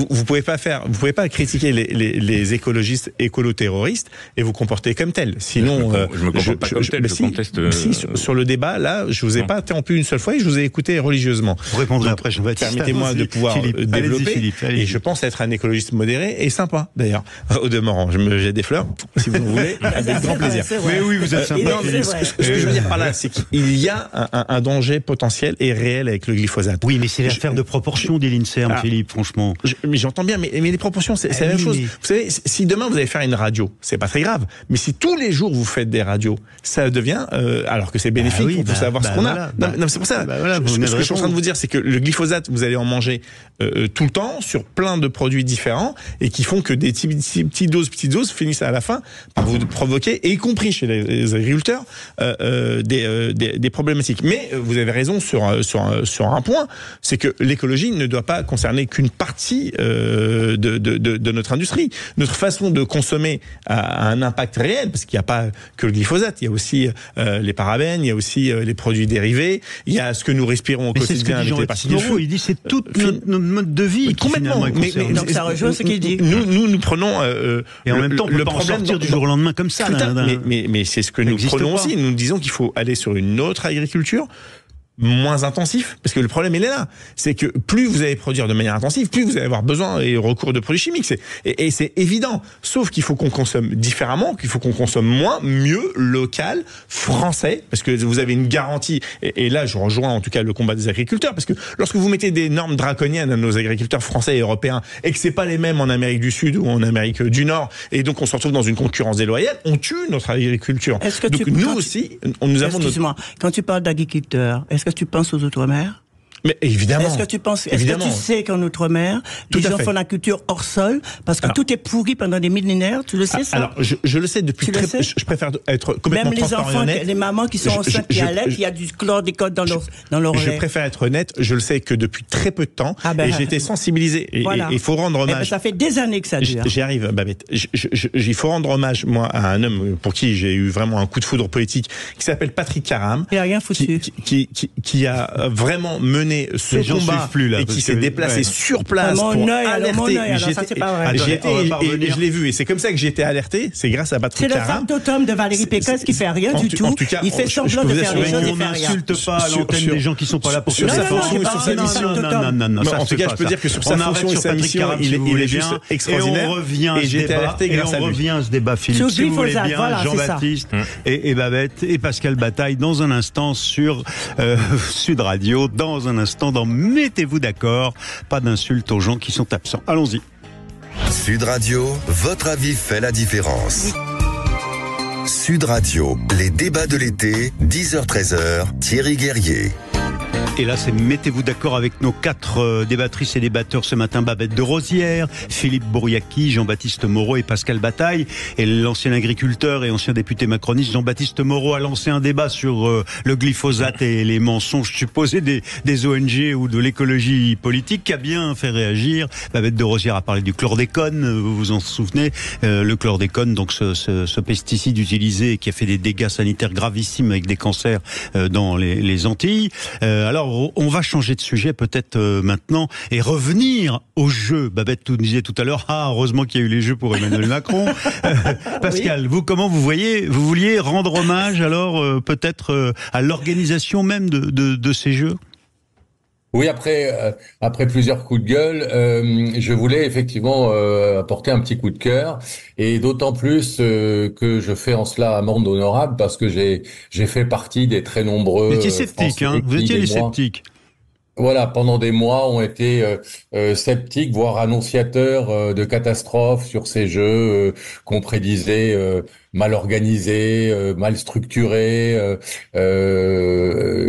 Vous pouvez pas critiquer les écologistes écolo-terroristes et vous comporter comme tel. Sinon, je me comporte pas comme tel, je conteste. Sur le débat, là, je vous ai pas interrompu une seule fois et je vous ai écouté religieusement. Vous répondrez après, Jean-Baptiste. Permettez-moi de pouvoir développer. Et je pense être un écologiste modéré et sympa, d'ailleurs. Au demeurant, je me jette des fleurs, si vous en voulez, avec grand plaisir. Mais oui, vous êtes sympa. Ce que je veux dire par là, c'est qu'il y a un danger potentiel et réel avec le glyphosate. Oui, mais c'est l'affaire de proportion dit l'INSERM, Philippe, franchement. Mais j'entends bien, mais les proportions, c'est la même chose. Vous savez, si demain vous allez faire une radio, c'est pas très grave. Mais si tous les jours vous faites des radios, ça devient, alors que c'est bénéfique pour savoir ce qu'on a. Non, c'est pour ça. Ce que je suis en train de vous dire, c'est que le glyphosate, vous allez en manger tout le temps sur plein de produits différents et qui font que des petites doses finissent à la fin par vous provoquer, y compris chez les agriculteurs, des problématiques. Mais vous avez raison sur un point, c'est que l'écologie ne doit pas concerner qu'une partie de notre industrie. Notre façon de consommer a un impact réel, parce qu'il n'y a pas que le glyphosate, il y a aussi les parabènes, il y a aussi les produits dérivés, il y a ce que nous respirons au quotidien avec les particules. Il dit c'est tout notre mode de vie qui finalement est concerné. Donc ça rejoint ce qu'il dit. Nous prenons et en même temps on peut le pas problème sortir du jour au lendemain comme ça. Mais c'est ce que nous prenons aussi. Nous disons qu'il faut aller sur une autre agriculture moins intensif, parce que le problème il est là, c'est que plus vous allez produire de manière intensive, plus vous allez avoir besoin et recours de produits chimiques, et c'est évident, sauf qu'il faut qu'on consomme différemment, qu'il faut qu'on consomme moins, mieux, local, français, parce que vous avez une garantie, et là je rejoins en tout cas le combat des agriculteurs, parce que lorsque vous mettez des normes draconiennes à nos agriculteurs français et européens, et que c'est pas les mêmes en Amérique du Sud ou en Amérique du Nord, et donc on se retrouve dans une concurrence déloyale, on tue notre agriculture. Donc nous aussi, nous avons Excuse-moi, quand tu parles d'agriculteurs, est-ce que tu penses aux Outre-mer? Mais évidemment. Est-ce que tu sais qu'en Outre-mer, les gens font la culture hors sol parce que tout est pourri pendant des millénaires? Tu le sais ça? Alors, je le sais depuis je préfère être complètement transparent et honnête. Même les enfants, les mamans qui sont enceintes, qui allaitent, il y a du chlordécone dans leur Je préfère être honnête. Je le sais que depuis très peu de temps, et j'ai été sensibilisé. Et il faut rendre hommage. Ça fait des années que ça dure. J'y arrive, Babette. Il faut rendre hommage, moi, à un homme pour qui j'ai eu vraiment un coup de foudre politique, qui s'appelle Patrick Caram. Il a rien foutu. Qui a vraiment mené mené ce combat et qui s'est déplacé sur place pour alerter. Et je l'ai vu. Et c'est comme ça que j'ai été alerté. C'est grâce à Patrick Carin. C'est le factotum de Valérie Pécresse qui fait rien du tout. Il fait semblant de faire les choses et on fait rien. n'insulte pas à l'antenne des gens qui sont pas là pour sur sa fonction et sur sa mission. Non. En tout cas, je peux dire que sur sa fonction et sa mission, il est juste extraordinaire. Et j'ai été alerté grâce à lui. On revient à ce débat, Philippe, si vous voulez bien, Jean-Baptiste et Babette et Pascal Bataille dans un instant sur Sud Radio, dans un instant dans Mettez-vous d'accord, pas d'insultes aux gens qui sont absents. Allons-y. Sud Radio, votre avis fait la différence. Sud Radio, les débats de l'été, 10h-13h, Thierry Guerrier. Et là, c'est Mettez-vous d'accord avec nos 4 débattrices et débatteurs ce matin. Babette de Rosière, Philippe Bouriaki, Jean-Baptiste Moreau et Pascal Bataille. Et l'ancien agriculteur et ancien député macroniste Jean-Baptiste Moreau a lancé un débat sur le glyphosate et les mensonges supposés des ONG ou de l'écologie politique qui a bien fait réagir. Babette de Rosière a parlé du chlordécone, vous vous en souvenez. Le chlordécone, donc ce pesticide utilisé qui a fait des dégâts sanitaires gravissimes avec des cancers dans les Antilles. Alors, on va changer de sujet peut-être maintenant et revenir aux jeux. Babette nous disait tout à l'heure, heureusement qu'il y a eu les jeux pour Emmanuel Macron. Pascal, oui. Vous, comment vous voyez, vous vouliez rendre hommage alors peut-être à l'organisation même de ces jeux ? Oui, après plusieurs coups de gueule, je voulais effectivement apporter un petit coup de cœur, et d'autant plus que je fais en cela amende honorable parce que j'ai fait partie des très nombreux. Vous étiez sceptique, vous étiez les sceptiques. Voilà, pendant des mois, ont été sceptiques, voire annonciateurs de catastrophes sur ces jeux qu'on prédisait mal organisés, mal structurés,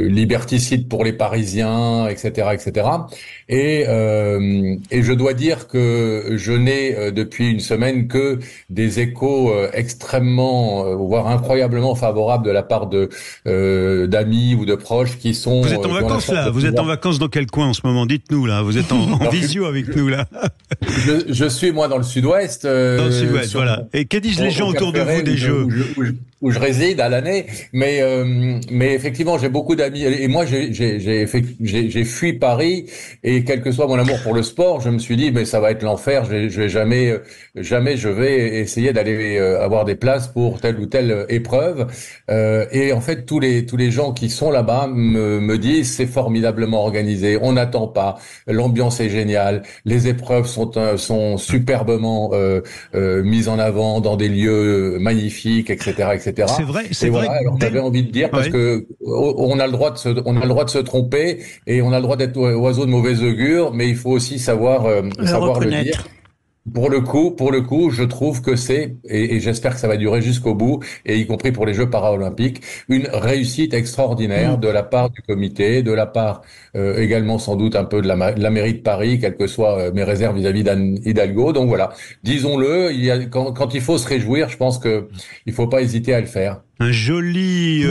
liberticides pour les Parisiens, etc., etc. Et je dois dire que je n'ai depuis une semaine que des échos extrêmement, voire incroyablement favorables de la part d'amis ou de proches qui sont. Vous êtes en vacances là. Vous êtes en vacances dans quel coin en ce moment? Dites-nous là. Vous êtes en visio avec nous là. Je suis moi dans le Sud-Ouest. Dans le Sud-Ouest, voilà. Et que disent les gens autour de vous des jeux? Où je réside à l'année, mais effectivement j'ai beaucoup d'amis et moi j'ai fui Paris, et quel que soit mon amour pour le sport, je me suis dit mais ça va être l'enfer, je vais jamais je vais essayer d'aller avoir des places pour telle ou telle épreuve, et en fait tous les gens qui sont là-bas me disent c'est formidablement organisé, on n'attend pas, l'ambiance est géniale, les épreuves sont superbement mises en avant dans des lieux magnifiques, etc. C'est vrai, c'est voilà, vrai. Alors j'avais envie de dire parce que on a le droit de se tromper, et on a le droit d'être oiseau de mauvais augure, mais il faut aussi savoir le dire. Pour le coup, je trouve que c'est, et j'espère que ça va durer jusqu'au bout, et y compris pour les Jeux paralympiques, une réussite extraordinaire de la part du comité, de la part également sans doute un peu de la mairie de Paris, quelles que soient mes réserves vis-à-vis d'Anne Hidalgo. Donc voilà, disons-le, quand il faut se réjouir, je pense que il faut pas hésiter à le faire. Un joli,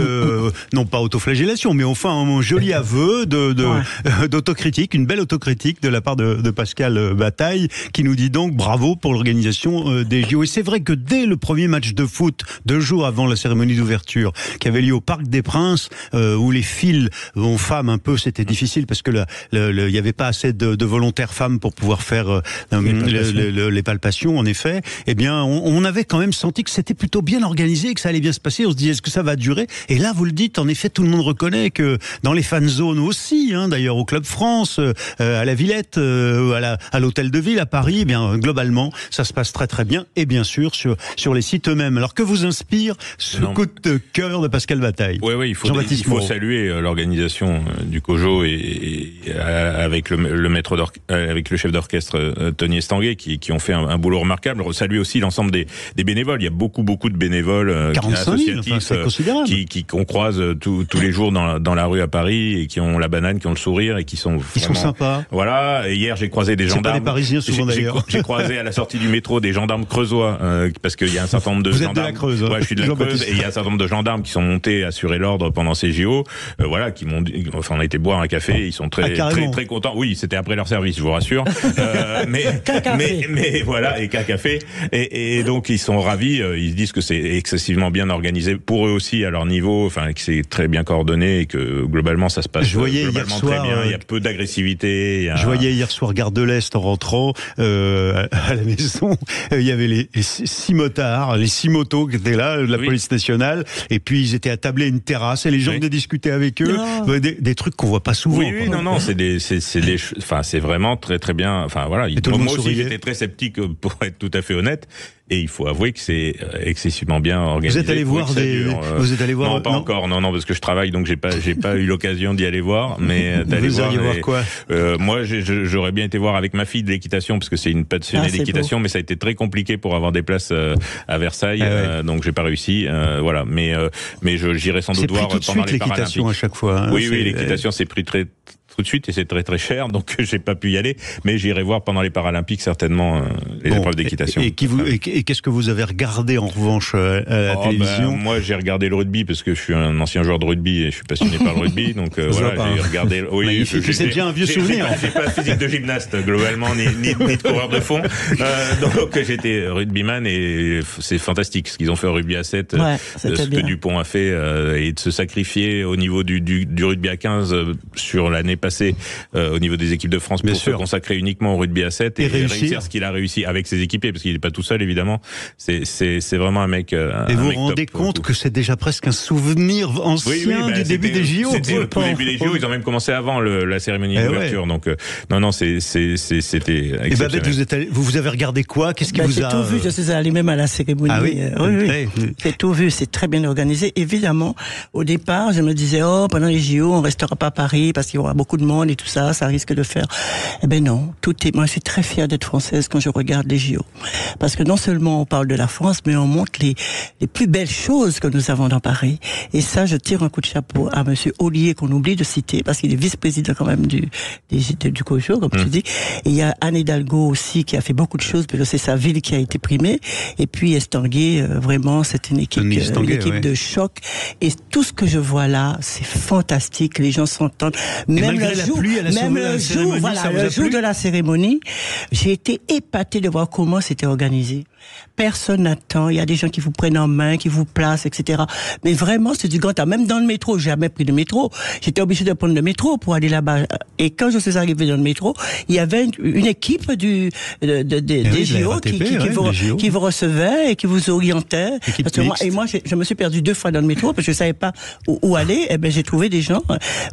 non pas autoflagellation, mais enfin un joli aveu d'autocritique, une belle autocritique de la part de Pascal Bataille, qui nous dit donc bravo pour l'organisation des JO. Et c'est vrai que dès le premier match de foot, 2 jours avant la cérémonie d'ouverture, qui avait lieu au Parc des Princes, où les fils en femmes un peu, c'était difficile parce que il y avait pas assez de volontaires femmes pour pouvoir faire les palpations, en effet. Eh bien, on avait quand même senti que c'était plutôt bien organisé et que ça allait bien se passer. On se dit, est-ce que ça va durer? Et là, vous le dites, en effet, tout le monde reconnaît que dans les fan zones aussi, d'ailleurs au Club France, à la Villette, à l'Hôtel de Ville à Paris, eh bien globalement, ça se passe très très bien, et bien sûr sur les sites eux-mêmes. Alors que vous inspire ce coup de cœur de Pascal Bataille? Oui, il faut saluer l'organisation du COJO et avec avec le chef d'orchestre Tony Estanguet qui ont fait un boulot remarquable. Saluer aussi l'ensemble des bénévoles. Il y a beaucoup de bénévoles 45 000, qu'on croise tous les jours dans la rue à Paris, et qui ont la banane, qui ont le sourire, et qui sont vraiment, ils sont sympas. Voilà. Et hier, j'ai croisé des gendarmes. C'est pas des Parisiens souvent d'ailleurs. J'ai croisé à la sortie du métro des gendarmes creusois, parce qu'il y a un certain nombre de gendarmes. Vous êtes de la Creuse. Ouais, je suis de la Creuse, et il y a un certain nombre de gendarmes qui sont montés assurer l'ordre pendant ces JO. Voilà, qui m'ont dit, on a été boire un café, ils sont très contents. Oui, c'était après leur service, je vous rassure. mais voilà, et qu'un café. Et donc ils sont ravis. Ils disent que c'est excessivement bien organisé pour eux aussi à leur niveau, enfin que c'est très bien coordonné et que globalement ça se passe globalement très bien. Il y a peu d'agressivité. Je voyais hier soir Gare de l'Est en rentrant à la maison. Il y avait les 6 motards, les 6 motos qui étaient là, de la police nationale, et puis ils étaient attablés à une terrasse et les gens venaient discuter avec eux. Des trucs qu'on voit pas souvent. Oui, non, c'est vraiment très très bien. Enfin voilà, moi aussi j'étais très sceptique pour être tout à fait honnête. Et il faut avouer que c'est excessivement bien organisé. Vous êtes allé voir vous êtes allé voir? Non, pas encore. Non, parce que je travaille, donc j'ai pas eu l'occasion d'y aller voir. Mais d'aller voir. Vous alliez voir quoi? Moi, j'aurais bien été voir avec ma fille de l'équitation, parce que c'est une passionnée d'équitation, mais ça a été très compliqué pour avoir des places à Versailles. Donc j'ai pas réussi. Voilà. Mais j'irai sans doute voir pendant les Paralympiques. L'équitation à chaque fois. Oui, l'équitation c'est pris très tout de suite et c'est très très cher, donc j'ai pas pu y aller, mais j'irai voir pendant les Paralympiques certainement les épreuves d'équitation. Et qu'est-ce que vous avez regardé en revanche à la télévision? Moi j'ai regardé le rugby parce que je suis un ancien joueur de rugby et je suis passionné par le rugby, donc voilà, j'ai regardé. Oui, c'est déjà un vieux souvenir. J'ai pas physique de gymnaste globalement ni de coureur de fond, donc j'étais rugbyman et c'est fantastique ce qu'ils ont fait au rugby à 7, ce que Dupont a fait et de se sacrifier au niveau du rugby à 15 sur l'année passé au niveau des équipes de France pour se consacrer uniquement au rugby à 7 et réussir ce qu'il a réussi avec ses équipiers, parce qu'il n'est pas tout seul évidemment. C'est vraiment un mec. Et vous vous rendez compte que c'est déjà presque un souvenir ancien du début des JO. C'était au début des JO. Ils ont même commencé avant la cérémonie d'ouverture. Donc non, c'était exceptionnel. Et Babette, vous avez regardé quoi? Qu'est-ce qui vous a? J'ai tout vu. Je suis allé même à la cérémonie. Ah oui. J'ai tout vu. C'est très bien organisé. Évidemment, au départ, je me disais pendant les JO, on restera pas à Paris parce qu'il y aura beaucoup de monde et tout ça risque de faire. Eh ben non, moi je suis très fière d'être française quand je regarde les JO. Parce que non seulement on parle de la France, mais on montre les plus belles choses que nous avons dans Paris. Et ça, je tire un coup de chapeau à monsieur Ollier, qu'on oublie de citer, parce qu'il est vice-président quand même du COJO, comme tu dis. Et il y a Anne Hidalgo aussi, qui a fait beaucoup de choses, parce que c'est sa ville qui a été primée. Et puis Estanguet, vraiment, c'est une équipe de choc. Et tout ce que je vois là, c'est fantastique. Les gens s'entendent. Même le jour de la cérémonie, j'ai été épatée de voir comment c'était organisé. Personne n'attend. Il y a des gens qui vous prennent en main, qui vous placent, etc. Mais vraiment, c'est du grand temps. Même dans le métro, j'ai jamais pris le métro. J'étais obligée de prendre le métro pour aller là-bas. Et quand je suis arrivée dans le métro, il y avait une équipe des JO qui vous recevait et qui vous orientait. Moi, je me suis perdue 2 fois dans le métro parce que je savais pas où aller. Et ben, j'ai trouvé des gens.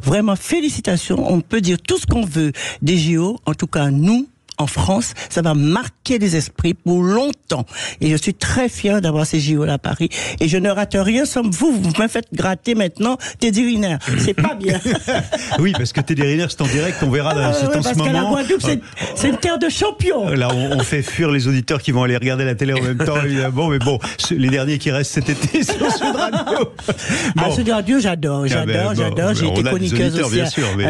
Vraiment, félicitations. On peut dire tout ce qu'on veut des JO. En tout cas, nous, en France, ça va marquer les esprits pour longtemps. Et je suis très fière d'avoir ces JO à Paris. Et je ne rate rien, comme vous me faites gratter maintenant Teddy Riner. C'est pas bien. Oui, parce que Teddy Riner, c'est en direct, on verra en ce moment. Parce que la Guadeloupe, c'est une terre de champions. Là, on fait fuir les auditeurs qui vont aller regarder la télé en même temps, évidemment. Mais bon, les derniers qui restent cet été sur Sud Radio. Sud Radio, j'adore. J'ai été chroniqueuse aussi.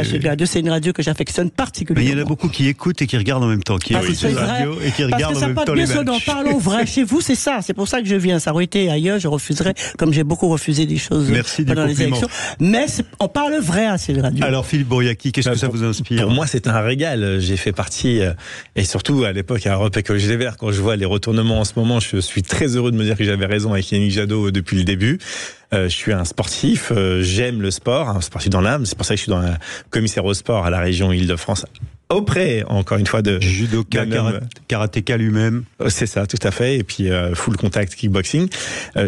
Sud Radio, c'est une radio que j'affectionne particulièrement. Mais il y en a beaucoup qui écoutent et qui regardent en même temps, qui écoutent la radio et qui regardent en même temps les matchs. Parlons vrai. Chez vous, c'est ça. C'est pour ça que je viens. Ça aurait été ailleurs, je refuserais, comme j'ai beaucoup refusé des choses pendant les élections. Mais on parle vrai à Sud Radio. Alors, Philippe Bouriaki, qu'est-ce que ça vous inspire? Pour moi, c'est un régal. J'ai fait partie, et surtout à l'époque à Europe Écologie Les Verts, quand je vois les retournements en ce moment, je suis très heureux de me dire que j'avais raison avec Yannick Jadot depuis le début. Je suis un sportif, j'aime le sport, un sportif dans l'âme. C'est pour ça que je suis dans la commissaire au sport à la région Île-de-France. Auprès, encore une fois, de judoka, karatéka lui-même. C'est ça, tout à fait. Et puis full contact kickboxing.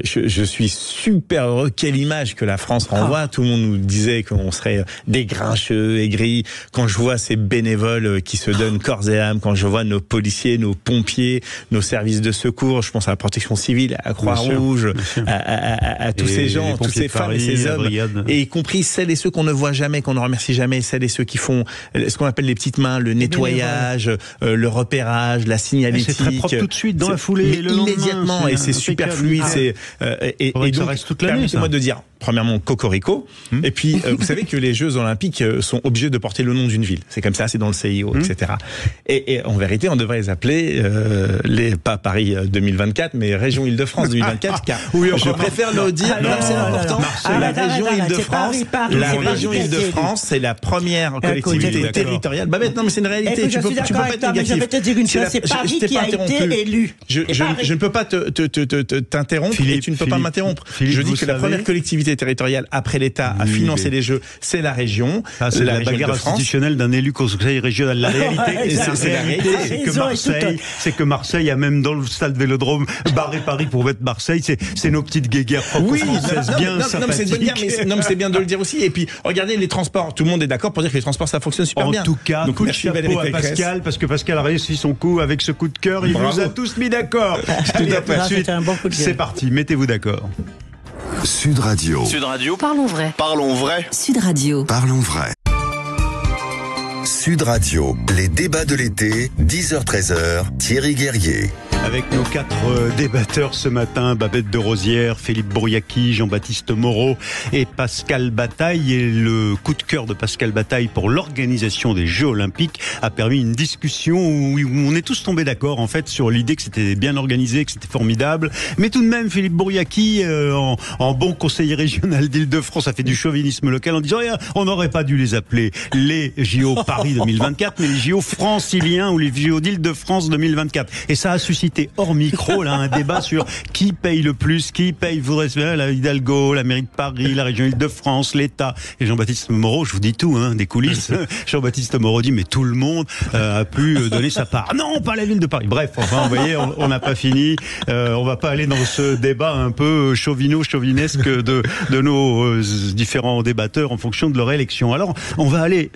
Je suis super heureux. Quelle image que la France renvoie. Tout le monde nous disait qu'on serait des grincheux, aigris. Quand je vois ces bénévoles qui se donnent corps et âme, quand je vois nos policiers, nos pompiers, nos services de secours, je pense à la protection civile, à Croix-Rouge, à tous ces gens, toutes ces femmes et ces hommes, et y compris celles et ceux qu'on ne voit jamais, qu'on ne remercie jamais, celles et ceux qui font ce qu'on appelle les petites mains, le nettoyage, le repérage, la signalétique. C'est très propre tout de suite dans la foulée, le lendemain, immédiatement, et c'est super fluide. Et donc, ça reste toute l'année. Permettez-moi de dire, premièrement, cocorico. Et puis, vous savez que les Jeux Olympiques sont obligés de porter le nom d'une ville. C'est comme ça, c'est dans le CIO, etc. Et en vérité, on devrait les appeler pas Paris 2024, mais Région Île-de-France 2024, car je préfère le dire. C'est important. La région Île-de-France, c'est la première collectivité territoriale. Babette, non, mais c'est une réalité. Tu peux pas être négatif. Je vais te dire une chose, c'est Paris qui a été élu. Je ne peux pas t'interrompre et tu ne peux pas m'interrompre. Je dis que la première collectivité territoriale après l'État à financer les Jeux, c'est la région. C'est la bagarre institutionnelle d'un élu conseil régional. La réalité, c'est que Marseille a même dans le stade Vélodrome barré Paris pour mettre Marseille. C'est nos petites guéguerres franco-françaises bien sympathiques. Non, mais c'est bien de le dire aussi. Et puis, regardez les transports. Tout le monde est d'accord pour dire que les transports, ça fonctionne super bien. En tout cas, coup de chapeau à Pascal, parce que Pascal a réussi son coup avec ce coup de cœur. Il nous a tous mis d'accord. C'était un bon coup de gueule. C'est parti, mettez-vous d'accord. Sud Radio. Sud Radio. Parlons vrai. Parlons vrai. Sud Radio. Parlons vrai. Sud Radio, les débats de l'été, 10h-13h, Thierry Guerrier. Avec nos 4 débatteurs ce matin, Babette de Rosière, Philippe Bouriaki, Jean-Baptiste Moreau et Pascal Bataille. Et le coup de cœur de Pascal Bataille pour l'organisation des Jeux Olympiques a permis une discussion où on est tous tombés d'accord en fait sur l'idée que c'était bien organisé, que c'était formidable. Mais tout de même, Philippe Bouriaki, en bon conseiller régional d'Île-de-France, a fait du chauvinisme local en disant on n'aurait pas dû les appeler les JO Paris 2024, mais les JO franciliens ou les JO d'Île-de-France 2024. Et ça a suscité hors micro là un débat sur qui paye le plus, qui paye la Hidalgo, la mairie de Paris, la région Île-de-France, l'État. Et Jean-Baptiste Moreau, je vous dis tout, des coulisses. Jean-Baptiste Moreau dit mais tout le monde a pu donner sa part. Non, pas la ville de Paris. Bref, enfin, vous voyez, on n'a pas fini. On va pas aller dans ce débat un peu chauvinesque de nos différents débatteurs en fonction de leur élection. Alors, on va aller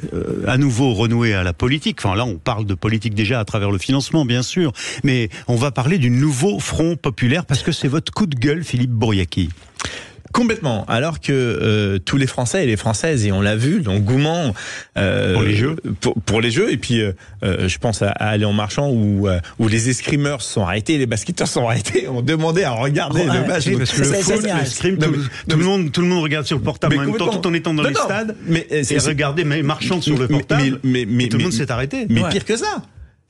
à nouveau renouer à la politique. Enfin, là, on parle de politique déjà à travers le financement, bien sûr, mais on va parler du nouveau Front populaire parce que c'est votre coup de gueule, Philippe Bouriaki. Complètement. Alors que tous les Français et les Françaises, et on l'a vu, l'engouement pour les Jeux, pour les Jeux. Et puis, je pense à aller en marchant où les escrimeurs sont arrêtés, les basketteurs sont arrêtés. On demandait à regarder le match. Parce que le foot, l'escrime, tout le monde regarde sur le portable en même temps, tout en étant dans les stades. Et regardez, marchant sur le portable. Mais tout le monde s'est arrêté. Mais pire que ça.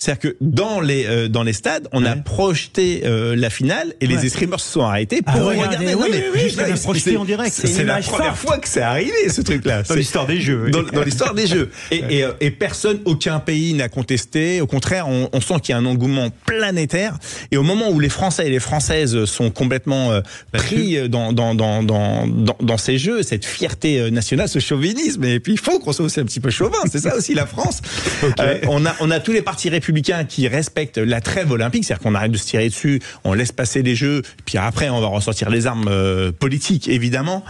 C'est-à-dire que dans les stades, on a projeté la finale et les escrimeurs se sont arrêtés pour regarder. Juste la projeter en direct. C'est la première fois que c'est arrivé, ce truc-là. Dans l'histoire des Jeux. Dans l'histoire des Jeux. Et personne, aucun pays n'a contesté. Au contraire, on sent qu'il y a un engouement planétaire. Et au moment où les Français et les Françaises sont complètement pris dans ces Jeux, cette fierté nationale, ce chauvinisme. Et puis il faut qu'on soit aussi un petit peu chauvin. C'est ça aussi la France. On a tous les partis républicains qui respectent la trêve olympique, c'est-à-dire qu'on arrête de se tirer dessus, on laisse passer les Jeux, puis après on va ressortir les armes politiques, évidemment.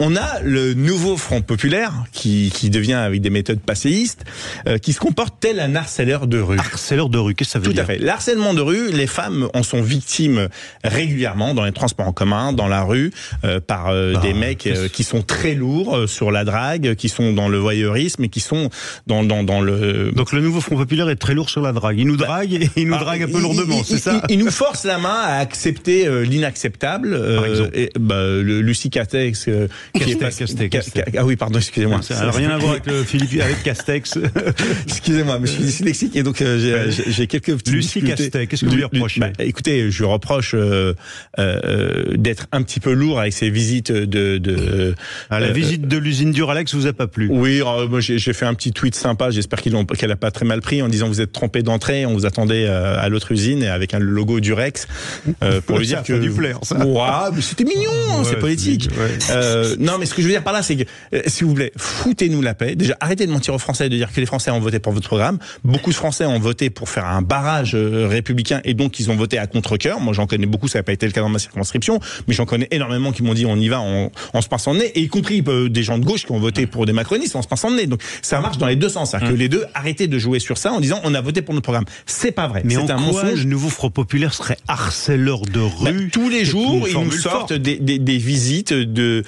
On a le nouveau Front populaire qui devient, avec des méthodes passéistes, qui se comporte tel un harceleur de rue. Harceleur de rue, qu'est-ce que ça veut dire ? Tout à fait. L'harcèlement de rue, les femmes en sont victimes régulièrement dans les transports en commun, dans la rue, par des mecs qui sont très lourds sur la drague, qui sont dans le voyeurisme et qui sont dans le... Donc le nouveau Front populaire est très lourd sur la drague. Il nous drague et il nous drague un peu lourdement, c'est ça ? Il nous force la main à accepter l'inacceptable. Lucie Castex... Castex. Ah oui, pardon, excusez-moi. Ça n'a rien à voir avec Philippe, avec Castex. Excusez-moi, mais je suis dyslexique et donc j'ai quelques petites Lucie Castex, qu'est-ce que vous lui reprochez ? Écoutez, je reproche d'être un petit peu lourd avec ses visites la visite de l'usine Duralex vous a pas plu ? Oui, moi j'ai fait un petit tweet sympa, j'espère qu'elle a pas très mal pris, en disant vous êtes trompé d'entrée, on vous attendait à l'autre usine avec un logo Durex pour lui dire que... du flair, ça. Ouais, mais c'était mignon, c'est politique. Non, mais ce que je veux dire par là, c'est que, s'il vous plaît, foutez-nous la paix. Déjà, arrêtez de mentir aux Français et de dire que les Français ont voté pour votre programme. Beaucoup de Français ont voté pour faire un barrage républicain et donc ils ont voté à contre-cœur. Moi, j'en connais beaucoup, ça n'a pas été le cas dans ma circonscription, mais j'en connais énormément qui m'ont dit on y va en se pinçant le nez, et y compris des gens de gauche qui ont voté pour des macronistes en se pinçant le nez. Donc, ça marche dans les deux sens. Que les deux, arrêtez de jouer sur ça en disant on a voté pour notre programme. C'est pas vrai. Mais c'est un mensonge. Le nouveau Front populaire serait harceleur de rue. Tous les jours, ils nous sortent des visites d'une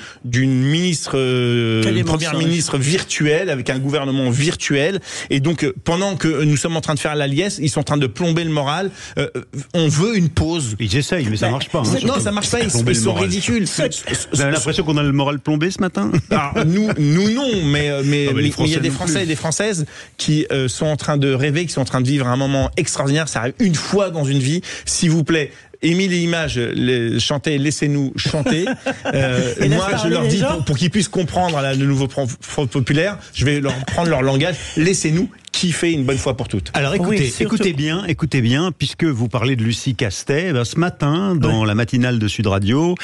première ministre virtuelle avec un gouvernement virtuel, et donc pendant que nous sommes en train de faire la liesse, ils sont en train de plomber le moral. On veut une pause. Ils essayent, mais ça marche pas. Non, ça marche pas. Ils sont ridicules. Vous avez l'impression qu'on a le moral plombé ce matin ? Alors, nous non, mais il y a des Français et des Françaises qui sont en train de rêver, qui sont en train de vivre un moment extraordinaire. Ça arrive une fois dans une vie. S'il vous plaît, Émile et Images chantaient Laissez-nous chanter. Moi, je leur dis, pour qu'ils puissent comprendre le nouveau Front populaire, je vais leur prendre leur langage, laissez-nous kiffer une bonne fois pour toutes. Alors écoutez bien, puisque vous parlez de Lucie Castet, ce matin, dans la matinale de Sud Radio,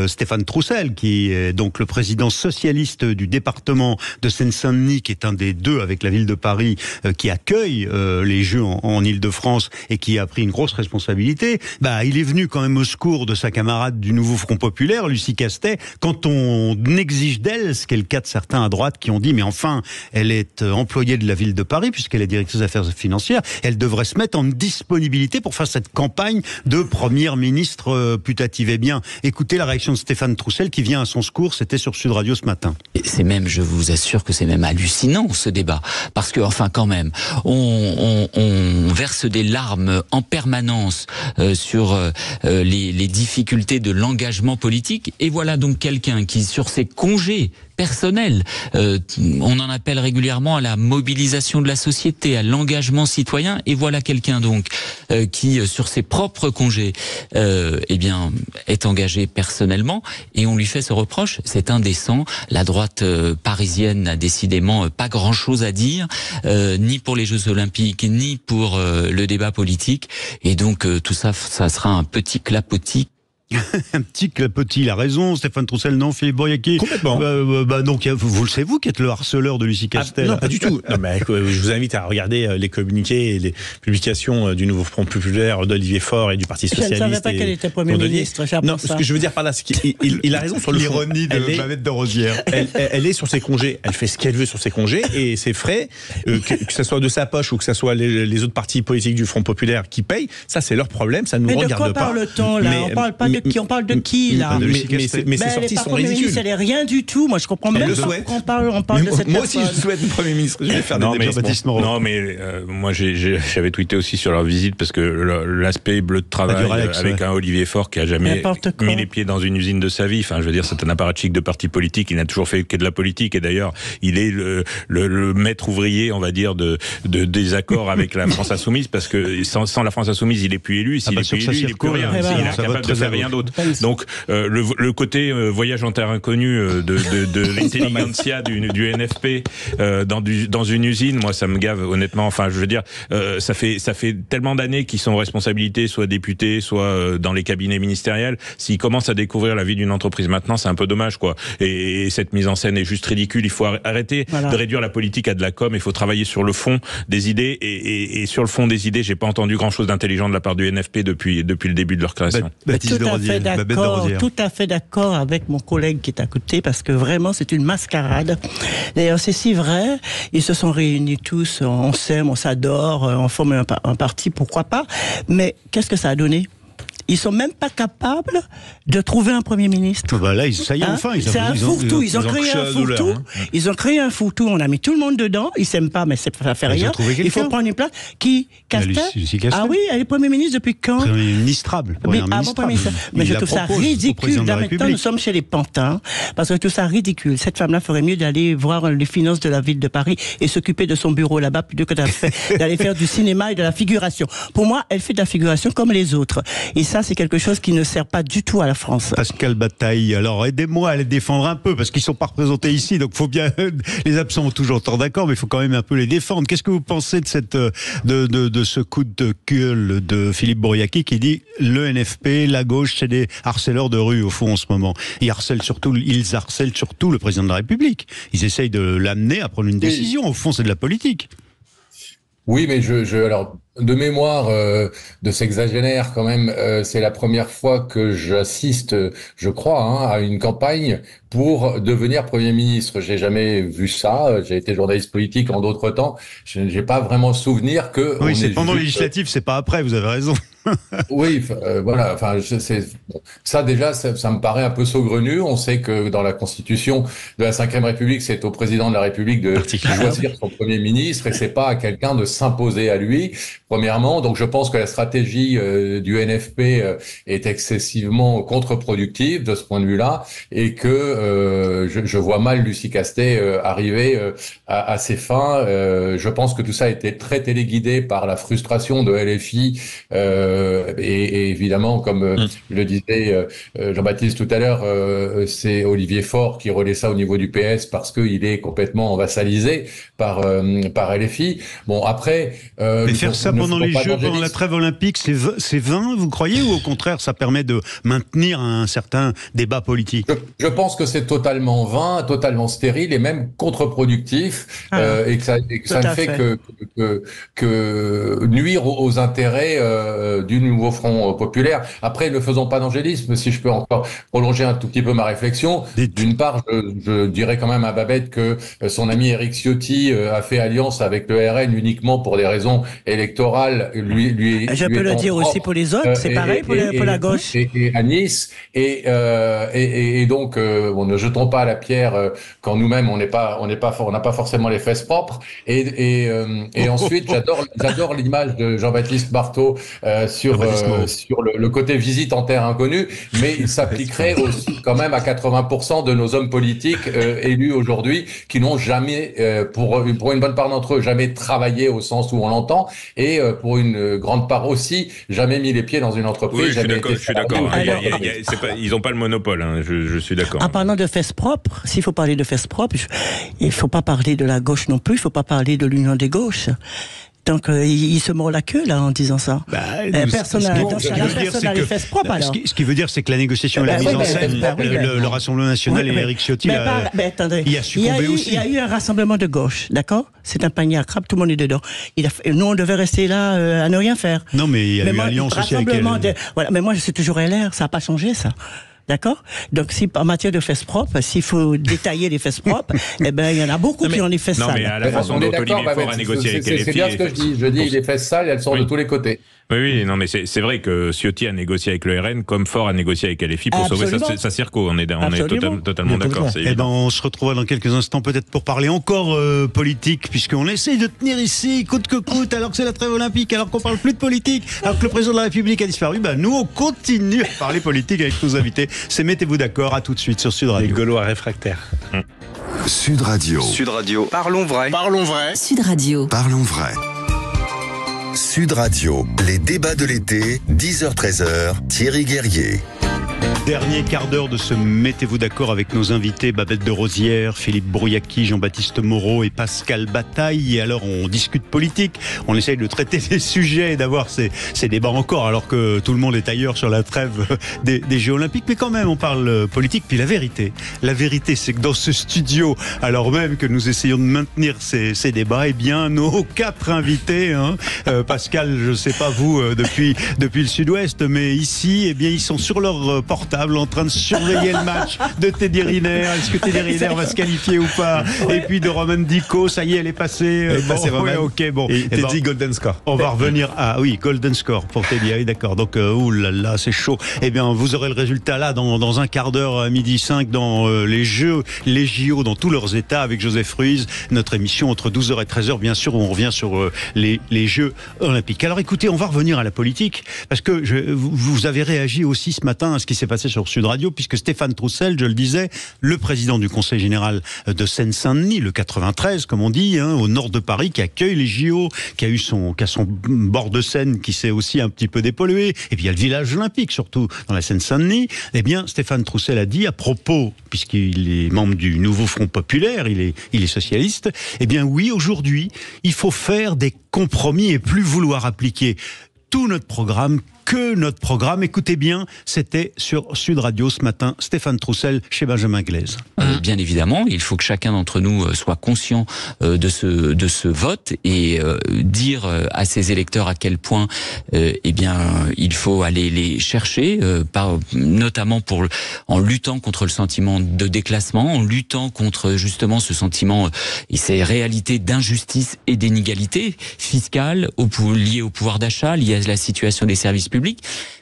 Stéphane Troussel, qui est donc le président socialiste du département de Seine-Saint-Denis, qui est un des deux avec la ville de Paris, qui accueille les Jeux en Île-de-France et qui a pris une grosse responsabilité, il est venu quand même au secours de sa camarade du Nouveau Front Populaire, Lucie Castet, quand on exige d'elle, ce qui est le cas de certains à droite qui ont dit, mais enfin, elle est employée de la ville de Paris, puisqu'elle est directrice d'affaires financières, elle devrait se mettre en disponibilité pour faire cette campagne de première ministre putative. Eh bien, écoutez la réaction de Stéphane Troussel qui vient à son secours, c'était sur Sud Radio ce matin. C'est même, je vous assure que c'est même hallucinant ce débat, parce que enfin quand même, on verse des larmes en permanence sur les difficultés de l'engagement politique, et voilà donc quelqu'un qui sur ses congés personnel. On en appelle régulièrement à la mobilisation de la société, à l'engagement citoyen, et voilà quelqu'un donc qui, sur ses propres congés, est engagé personnellement, et on lui fait ce reproche. C'est indécent. La droite parisienne n'a décidément pas grand-chose à dire, ni pour les Jeux Olympiques, ni pour le débat politique, et donc tout ça sera un petit clapotis. Un petit clapotis, il a raison, Stéphane Troussel, non, Philippe Bourriaquet? Complètement. Donc, vous le savez, vous qui êtes le harceleur de Lucie Castet. Non, pas du tout. Non, mais, je vous invite à regarder les communiqués et les publications du Nouveau Front Populaire, d'Olivier Faure et du Parti Socialiste. Je ne savais pas qu'elle était Premier ministre. Non, ce que je veux dire par là, c'est qu'il a raison sur le fond. L'ironie de Babette de Rosière. Elle est sur ses congés, elle fait ce qu'elle veut sur ses congés, et c'est frais, que ce soit de sa poche ou que ce soit les autres partis politiques du Front Populaire qui payent, ça c'est leur problème, ça ne nous regarde pas. Mais de quoi parle-t-on là? On parle pas de qui, on parle de qui là? Mais ces sorties sont ridicules. Elle est rien du tout. Moi, je comprends même pas pourquoi on parle de cette personne. Moi aussi, je souhaite le Premier ministre. Je vais faire des Jean-Baptiste Moreau. Non, mais moi, j'avais tweeté aussi sur leur visite parce que l'aspect bleu de travail avec un Olivier Faure qui a jamais mis les pieds dans une usine de sa vie. Enfin, je veux dire, c'est un apparatchik de parti politique. Il n'a toujours fait que de la politique. Et d'ailleurs, il est le maître ouvrier, on va dire, de désaccord avec la France Insoumise, parce que sans la France Insoumise, il est plus élu. S'il est plus élu, il est plus rien. Il est incapable de faire rien d'autre. Donc le côté voyage en terre inconnue de l'intelligentsia du NFP dans une usine, moi ça me gave honnêtement. Enfin, je veux dire, ça fait tellement d'années qu'ils sont en responsabilité, soit députés, soit dans les cabinets ministériels. S'ils commencent à découvrir la vie d'une entreprise maintenant, c'est un peu dommage, quoi. Et cette mise en scène est juste ridicule. Il faut arrêter de réduire la politique à de la com. Il faut travailler sur le fond des idées, et sur le fond des idées, j'ai pas entendu grand chose d'intelligent de la part du NFP depuis le début de leur création. Tout à fait d'accord avec mon collègue qui est à côté, parce que vraiment c'est une mascarade. D'ailleurs, c'est si vrai, ils se sont réunis tous, on s'aime, on s'adore, on forme un parti, pourquoi pas, mais qu'est-ce que ça a donné? Ils sont même pas capables de trouver un Premier ministre. Là, ça y est, enfin. C'est un fourre-tout. Ils ont créé un fourre-tout. Ils ont créé un fourre-tout. On a mis tout le monde dedans. Ils s'aiment pas, mais ça fait rien. Il faut prendre une place. Qui? Castet? Ah oui, elle est Premier ministre depuis quand? Premier ministrable. Mais je trouve ça ridicule. Là, maintenant, nous sommes chez les pantins, parce que je trouve ça ridicule. Cette femme-là ferait mieux d'aller voir les finances de la ville de Paris et s'occuper de son bureau là-bas, plutôt que d'aller faire du cinéma et de la figuration. Pour moi, elle fait de la figuration comme les autres. Et ça, c'est quelque chose qui ne sert pas du tout à la France. Pascal Bataille, alors aidez-moi à les défendre un peu, parce qu'ils ne sont pas représentés ici, donc faut bien, les absents ont toujours tort, d'accord, mais il faut quand même un peu les défendre. Qu'est-ce que vous pensez de ce coup de gueule de Philippe Bourriaquet qui dit le NFP, la gauche, c'est des harceleurs de rue au fond en ce moment. Ils harcèlent surtout le président de la République. Ils essayent de l'amener à prendre une décision. Au fond, c'est de la politique. Oui, mais alors, de mémoire de sexagénaire quand même, c'est la première fois que j'assiste, je crois, à une campagne pour devenir Premier ministre. J'ai jamais vu ça. J'ai été journaliste politique en d'autres temps. Je n'ai pas vraiment souvenir que... Oui, c'est pendant les législatives, c'est pas après, vous avez raison. Oui, voilà. Enfin, ça déjà, ça me paraît un peu saugrenu. On sait que dans la Constitution de la Ve République, c'est au président de la République de choisir son Premier ministre, et c'est pas à quelqu'un de s'imposer à lui. Premièrement, donc je pense que la stratégie du NFP est excessivement contre-productive de ce point de vue-là, et que je vois mal Lucie Castet arriver à ses fins. Je pense que tout ça a été très téléguidé par la frustration de LFI et évidemment, comme le disait Jean-Baptiste tout à l'heure, c'est Olivier Faure qui relaie ça au niveau du PS parce qu'il est complètement vassalisé par LFI. Bon, après... mais faire ça pendant les Jeux, pendant la trêve olympique, c'est vain, vous croyez, ou au contraire, ça permet de maintenir un certain débat politique? Je pense que c'est totalement vain, totalement stérile et même contre-productif, et que ça ne fait que nuire aux intérêts du nouveau Front populaire. Après, ne faisons pas d'angélisme, si je peux encore prolonger un tout petit peu ma réflexion. D'une part, je dirais quand même à Babette que son ami Éric Ciotti a fait alliance avec le RN uniquement pour des raisons électorales. Je peux le dire aussi pour les autres, c'est pareil pour la gauche. Et à Nice, et donc, ne jetons pas la pierre quand nous-mêmes on n'a pas forcément les fesses propres. Et ensuite, j'adore l'image de Jean-Baptiste Barthaud sur le côté visite en terre inconnue, mais il s'appliquerait aussi quand même à 80% de nos hommes politiques élus aujourd'hui qui n'ont jamais, pour une bonne part d'entre eux, jamais travaillé au sens où on l'entend, et pour une grande part aussi, jamais mis les pieds dans une entreprise. Oui, je suis d'accord. Ils n'ont pas le monopole, hein, je suis d'accord. En parlant de fesses propres, s'il faut parler de fesses propres, il ne faut pas parler de la gauche non plus, il ne faut pas parler de l'union des gauches. Donc, il se mord la queue, là, en disant ça. Personne n'a les fesses propres, alors. Ce qui veut dire, c'est que la négociation et la mise en scène, le Rassemblement National et Éric Ciotti, attendez, il a succombé aussi. Il y a eu un rassemblement de gauche, d'accord? C'est un panier à crabe, tout le monde est dedans. Nous, on devait rester là, à ne rien faire. Non, mais il y a eu alliance aussi avec elle. Voilà, mais moi, je suis toujours LR, ça n'a pas changé, ça. D'accord? Donc, si, en matière de fesses propres, s'il faut détailler les fesses propres, il y en a beaucoup qui ont les fesses sales. Non, mais à la façon dont Olivier Faure a négocié avec LFI. C'est bien ce que je dis. Je dis, les fesses sales, elles sont de tous les côtés. Oui, non, mais c'est vrai que Ciotti a négocié avec le RN comme Faure a négocié avec LFI pour sauver sa circo. On est totalement d'accord. On se retrouvera dans quelques instants peut-être pour parler encore politique, puisqu'on essaye de tenir ici coûte que coûte, alors que c'est la trêve olympique, alors qu'on parle plus de politique, alors que le président de la République a disparu. Nous, on continue à parler politique avec nos invités. C'est Mettez-vous d'accord, à tout de suite sur Sud Radio. Les Gaulois réfractaires. Sud Radio. Sud Radio. Parlons vrai. Parlons vrai. Sud Radio. Parlons vrai. Sud Radio, les débats de l'été, 10h-13h, Thierry Guerrier. Dernier quart d'heure de ce Mettez-vous d'accord avec nos invités Babette de Rosière, Philippe Brouillaki, Jean-Baptiste Moreau et Pascal Bataille. Et alors on discute politique, on essaye de traiter des sujets et d'avoir ces débats encore, alors que tout le monde est ailleurs sur la trêve des Jeux Olympiques. Mais quand même on parle politique. Puis la vérité c'est que dans ce studio, alors même que nous essayons de maintenir ces débats, eh bien nos 4 invités, Pascal, je sais pas vous depuis le Sud-Ouest, mais ici, eh bien ils sont sur leur portable en train de surveiller le match de Teddy Riner. Est-ce que Teddy Riner va se qualifier ou pas? Et puis de Roman Dico, ça y est, elle est passée. Et Teddy Golden Score. On va revenir à Golden Score pour Teddy. Oui, d'accord. Donc oulala, c'est chaud. Eh bien, vous aurez le résultat là dans un quart d'heure à 12h05 dans les Jeux, les JO dans tous leurs états avec Joseph Ruiz. Notre émission entre 12h et 13h, bien sûr, où on revient sur les Jeux Olympiques. Alors écoutez, on va revenir à la politique parce que vous avez réagi aussi ce matin à ce qui s'est passé sur Sud Radio, puisque Stéphane Troussel, je le disais, le président du Conseil général de Seine-Saint-Denis, le 93, comme on dit, au nord de Paris, qui accueille les JO, qui a son bord de Seine qui s'est aussi un petit peu dépollué, et puis il y a le village olympique, surtout dans la Seine-Saint-Denis. Eh bien, Stéphane Troussel a dit à propos, puisqu'il est membre du nouveau Front populaire, il est socialiste, eh bien oui, aujourd'hui, il faut faire des compromis et plus vouloir appliquer tout notre programme, que notre programme. Écoutez bien, c'était sur Sud Radio ce matin, Stéphane Troussel chez Benjamin Glaise. Bien évidemment, il faut que chacun d'entre nous soit conscient de ce vote et dire à ses électeurs à quel point il faut aller les chercher, notamment en luttant contre le sentiment de déclassement, en luttant contre justement ce sentiment et ces réalités d'injustice et d'inégalité fiscale liées au pouvoir d'achat, liées à la situation des services publics.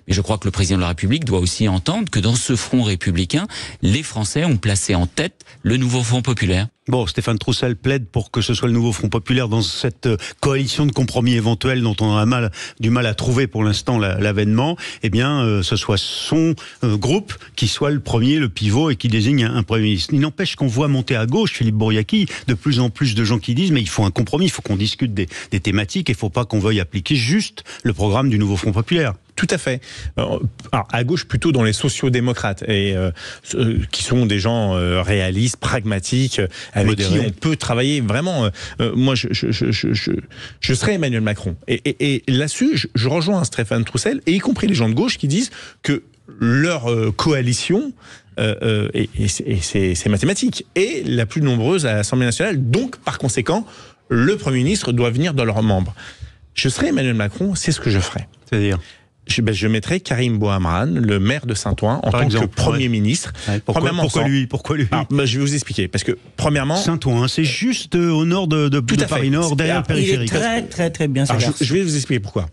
Mais je crois que le président de la République doit aussi entendre que dans ce front républicain, les Français ont placé en tête le nouveau Front populaire. Bon, Stéphane Troussel plaide pour que ce soit le nouveau Front populaire dans cette coalition de compromis éventuels dont on a du mal à trouver pour l'instant l'avènement. Eh bien, ce soit son groupe qui soit le premier, le pivot, et qui désigne un Premier ministre. Il n'empêche qu'on voit monter à gauche, Philippe Brouillaki, de plus en plus de gens qui disent mais il faut un compromis, il faut qu'on discute des thématiques, et il ne faut pas qu'on veuille appliquer juste le programme du nouveau Front populaire. Tout à fait. Alors, à gauche, plutôt dans les sociodémocrates, et qui sont des gens réalistes, pragmatiques, avec modérés, qui on peut travailler vraiment. Moi, je serais Emmanuel Macron. Et là-dessus, je rejoins Stéphane Troussel, et y compris les gens de gauche qui disent que leur coalition, et c'est mathématique, est la plus nombreuse à l'Assemblée nationale. Donc, par conséquent, le Premier ministre doit venir de leurs membres. Je serais Emmanuel Macron, c'est ce que je ferais. C'est-à-dire je mettrais Karim Bouhamran, le maire de Saint-Ouen, en tant que Premier ministre. Ouais. Pourquoi lui Je vais vous expliquer. Parce que, premièrement... Saint-Ouen, c'est juste au nord de Paris Nord, derrière le périphérique. Il est très, très bien. Je vais vous expliquer pourquoi.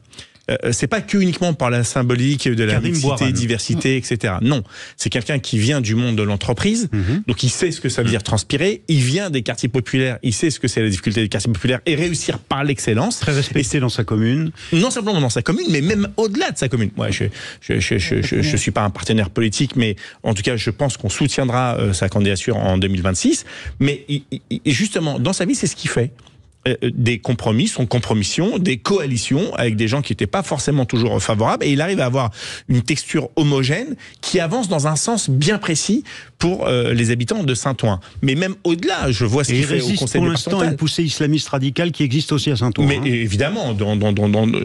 C'est pas que uniquement par la symbolique de la mixité, diversité, etc. Non, c'est quelqu'un qui vient du monde de l'entreprise, donc il sait ce que ça veut dire transpirer, il vient des quartiers populaires, il sait ce que c'est la difficulté des quartiers populaires et réussir par l'excellence. Très respecté dans sa commune. Non simplement dans sa commune, mais même au-delà de sa commune. Moi, je suis pas un partenaire politique, mais en tout cas, je pense qu'on soutiendra sa candidature en 2026. Mais justement, dans sa vie, c'est ce qu'il fait. Des compromis, son compromission, des coalitions avec des gens qui n'étaient pas forcément toujours favorables, et il arrive à avoir une texture homogène qui avance dans un sens bien précis pour les habitants de Saint-Ouen. Mais même au-delà, je vois ce qu'il fait au conseil pour l'instant une poussée islamiste radicale qui existe aussi à Saint-Ouen. Mais évidemment,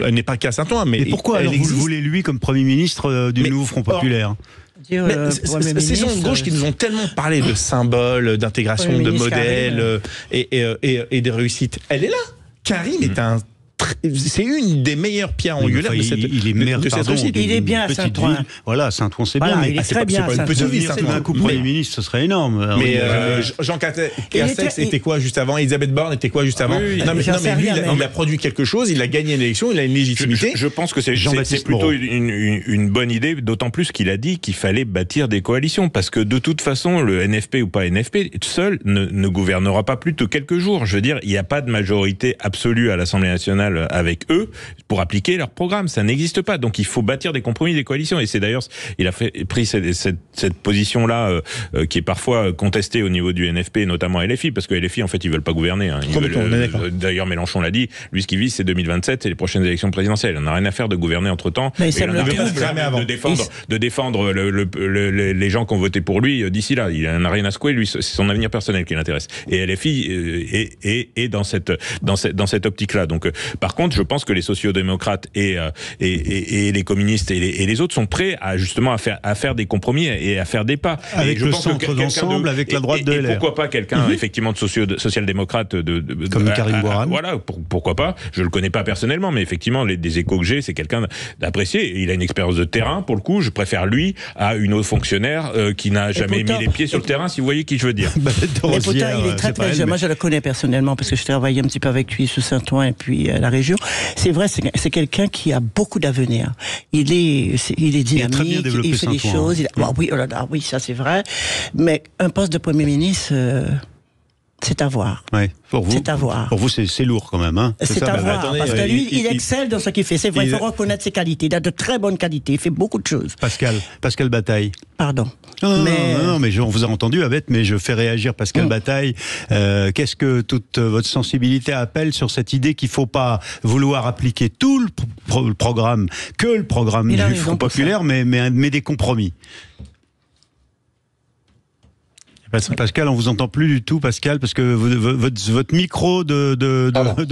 elle n'est pas qu'à Saint-Ouen. Mais pourquoi alors vous le voulez lui comme Premier ministre du nouveau Front populaire? Ces gens de gauche qui nous ont tellement parlé de symboles, d'intégration, de modèles et de réussite, elle est là. Karim est c'est une des meilleures pierres angulaires de cette réussite. Il est bien à Saint-Ouen. Voilà, Saint-Ouen c'est bien. Il est très bien à Saint-Ouen. Un coup Premier ministre, ce serait énorme. Mais Jean Castex était quoi juste avant? Elisabeth Borne était quoi juste avant? Non mais lui, il a produit quelque chose, il a gagné une élection, il a une légitimité. Je pense que c'est plutôt une bonne idée, d'autant plus qu'il a dit qu'il fallait bâtir des coalitions, parce que de toute façon, le NFP ou pas NFP, seul ne gouvernera pas plus de quelques jours. Je veux dire, il n'y a pas de majorité absolue à l'Assemblée nationale avec eux pour appliquer leur programme, ça n'existe pas. Donc il faut bâtir des compromis, des coalitions, et c'est d'ailleurs il a pris cette position là qui est parfois contestée au niveau du NFP, notamment LFI, parce que LFI en fait ils veulent pas gouverner. D'ailleurs Mélenchon l'a dit, lui ce qu'il vise c'est 2027, c'est les prochaines élections présidentielles. On n'a rien à faire de gouverner entre temps. Mais il en a rien à faire de défendre les gens qui ont voté pour lui d'ici là. Il en a rien à secouer, lui c'est son avenir personnel qui l'intéresse. Et LFI est dans cette optique là. Donc par contre, je pense que les sociodémocrates et les communistes et les autres sont prêts à justement à faire des compromis et à faire des pas. Avec le centre d'ensemble, avec la droite de LR. Et pourquoi pas quelqu'un effectivement de social-démocrate comme Karim Bouhamran. Voilà, pourquoi pas. Je le connais pas personnellement, mais effectivement des échos que j'ai, c'est quelqu'un d'apprécié. Il a une expérience de terrain pour le coup. Je préfère lui à une autre fonctionnaire qui n'a jamais mis les pieds sur le terrain. Si vous voyez qui je veux dire. Mais pourtant, il est très très jeune. Moi, je le connais personnellement parce que je travaillais un petit peu avec lui sous Saint-Ouen et puis la région. C'est vrai, c'est quelqu'un qui a beaucoup d'avenir. Il est dynamique, il fait des choses. Oui, ça c'est vrai. Mais un poste de Premier ministre, c'est à voir. Ouais, pour vous, c'est à voir. Pour vous, c'est lourd quand même. Hein, c'est à voir. Parce que lui, il excelle dans ce qu'il fait. C'est vrai, il faut reconnaître ses qualités. Il a de très bonnes qualités. Il fait beaucoup de choses. Pascal Bataille. Pardon. Non, mais on vous a entendu, Abette, mais je fais réagir Pascal Bataille. Qu'est-ce que toute votre sensibilité appelle sur cette idée qu'il ne faut pas vouloir appliquer tout le programme, que le programme du Front populaire, mais des compromis? Pascal, on vous entend plus du tout, Pascal, parce que votre micro de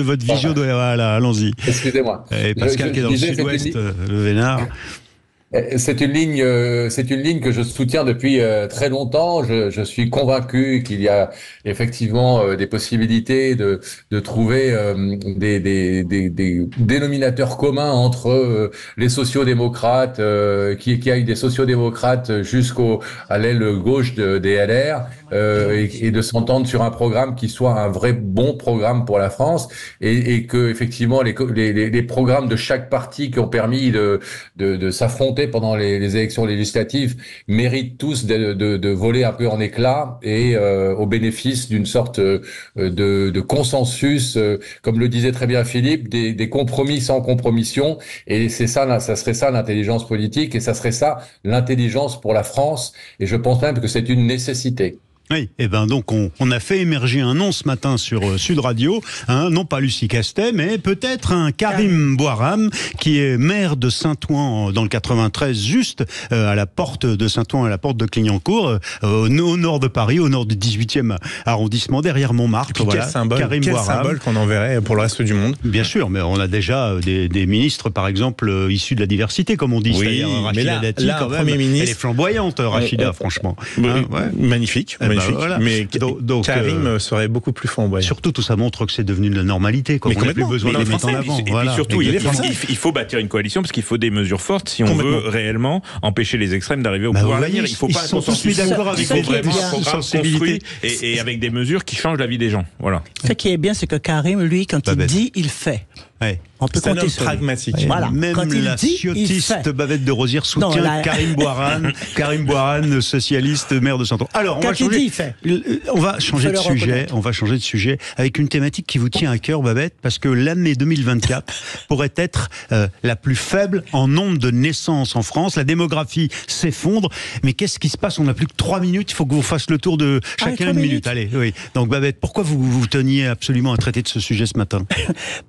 votre visio doit... Voilà, allons-y. Excusez-moi. Et Pascal qui est dans le sud-ouest, le Vénard. C'est une ligne que je soutiens depuis très longtemps. Je suis convaincu qu'il y a effectivement des possibilités de trouver des dénominateurs communs entre les sociodémocrates, qui aillent des sociodémocrates à l'aile gauche des LR, et de s'entendre sur un programme qui soit un vrai bon programme pour la France, et que effectivement les programmes de chaque parti qui ont permis de s'affronter pendant les élections législatives méritent tous de voler un peu en éclats et au bénéfice d'une sorte de consensus, comme le disait très bien Philippe, des compromis sans compromission. Et c'est ça, ça serait ça l'intelligence politique, et ça serait ça l'intelligence pour la France. Et je pense même que c'est une nécessité. Oui, et ben donc on a fait émerger un nom ce matin sur Sud Radio, non pas Lucie Castet, mais peut-être un Karim Bouaram, qui est maire de Saint-Ouen dans le 93, juste à la porte de Saint-Ouen, à la porte de Clignancourt, au nord de Paris, au nord du 18e arrondissement, derrière Montmartre. Voilà, quel symbole qu'on enverrait pour le reste du monde. Bien sûr, mais on a déjà des ministres, par exemple, issus de la diversité, comme on dit. Oui, mais là, un Premier ministre... Elle est flamboyante, Rachida, franchement. Magnifique. Voilà. Mais donc, Karim serait beaucoup plus flamboyant. Surtout, tout ça montre que c'est devenu de la normalité. On n'a plus besoin de les mettre en avant. Et puis surtout, il faut bâtir une coalition parce qu'il faut des mesures fortes si on veut réellement empêcher les extrêmes d'arriver au pouvoir à l'avenir. Il faut pas sont tous mis d'accord avec il faut vraiment un programme construit et avec des mesures qui changent la vie des gens. Voilà. Ce qui est bien, c'est que Karim, lui, quand il dit, il fait. Ouais. On peut compter sur pragmatique. Voilà. Même la sciotiste Babette de Rosière soutient Karim Bouaram, socialiste, maire de Saint-Ouen. Alors, on va changer de sujet. On va changer de sujet avec une thématique qui vous tient à cœur, Babette, parce que l'année 2024 pourrait être la plus faible en nombre de naissances en France. La démographie s'effondre. Mais qu'est-ce qui se passe? On n'a plus que 3 minutes. Il faut que vous fassiez le tour de chacun une minute. Allez, oui. Donc, Babette, pourquoi vous teniez absolument à traiter de ce sujet ce matin?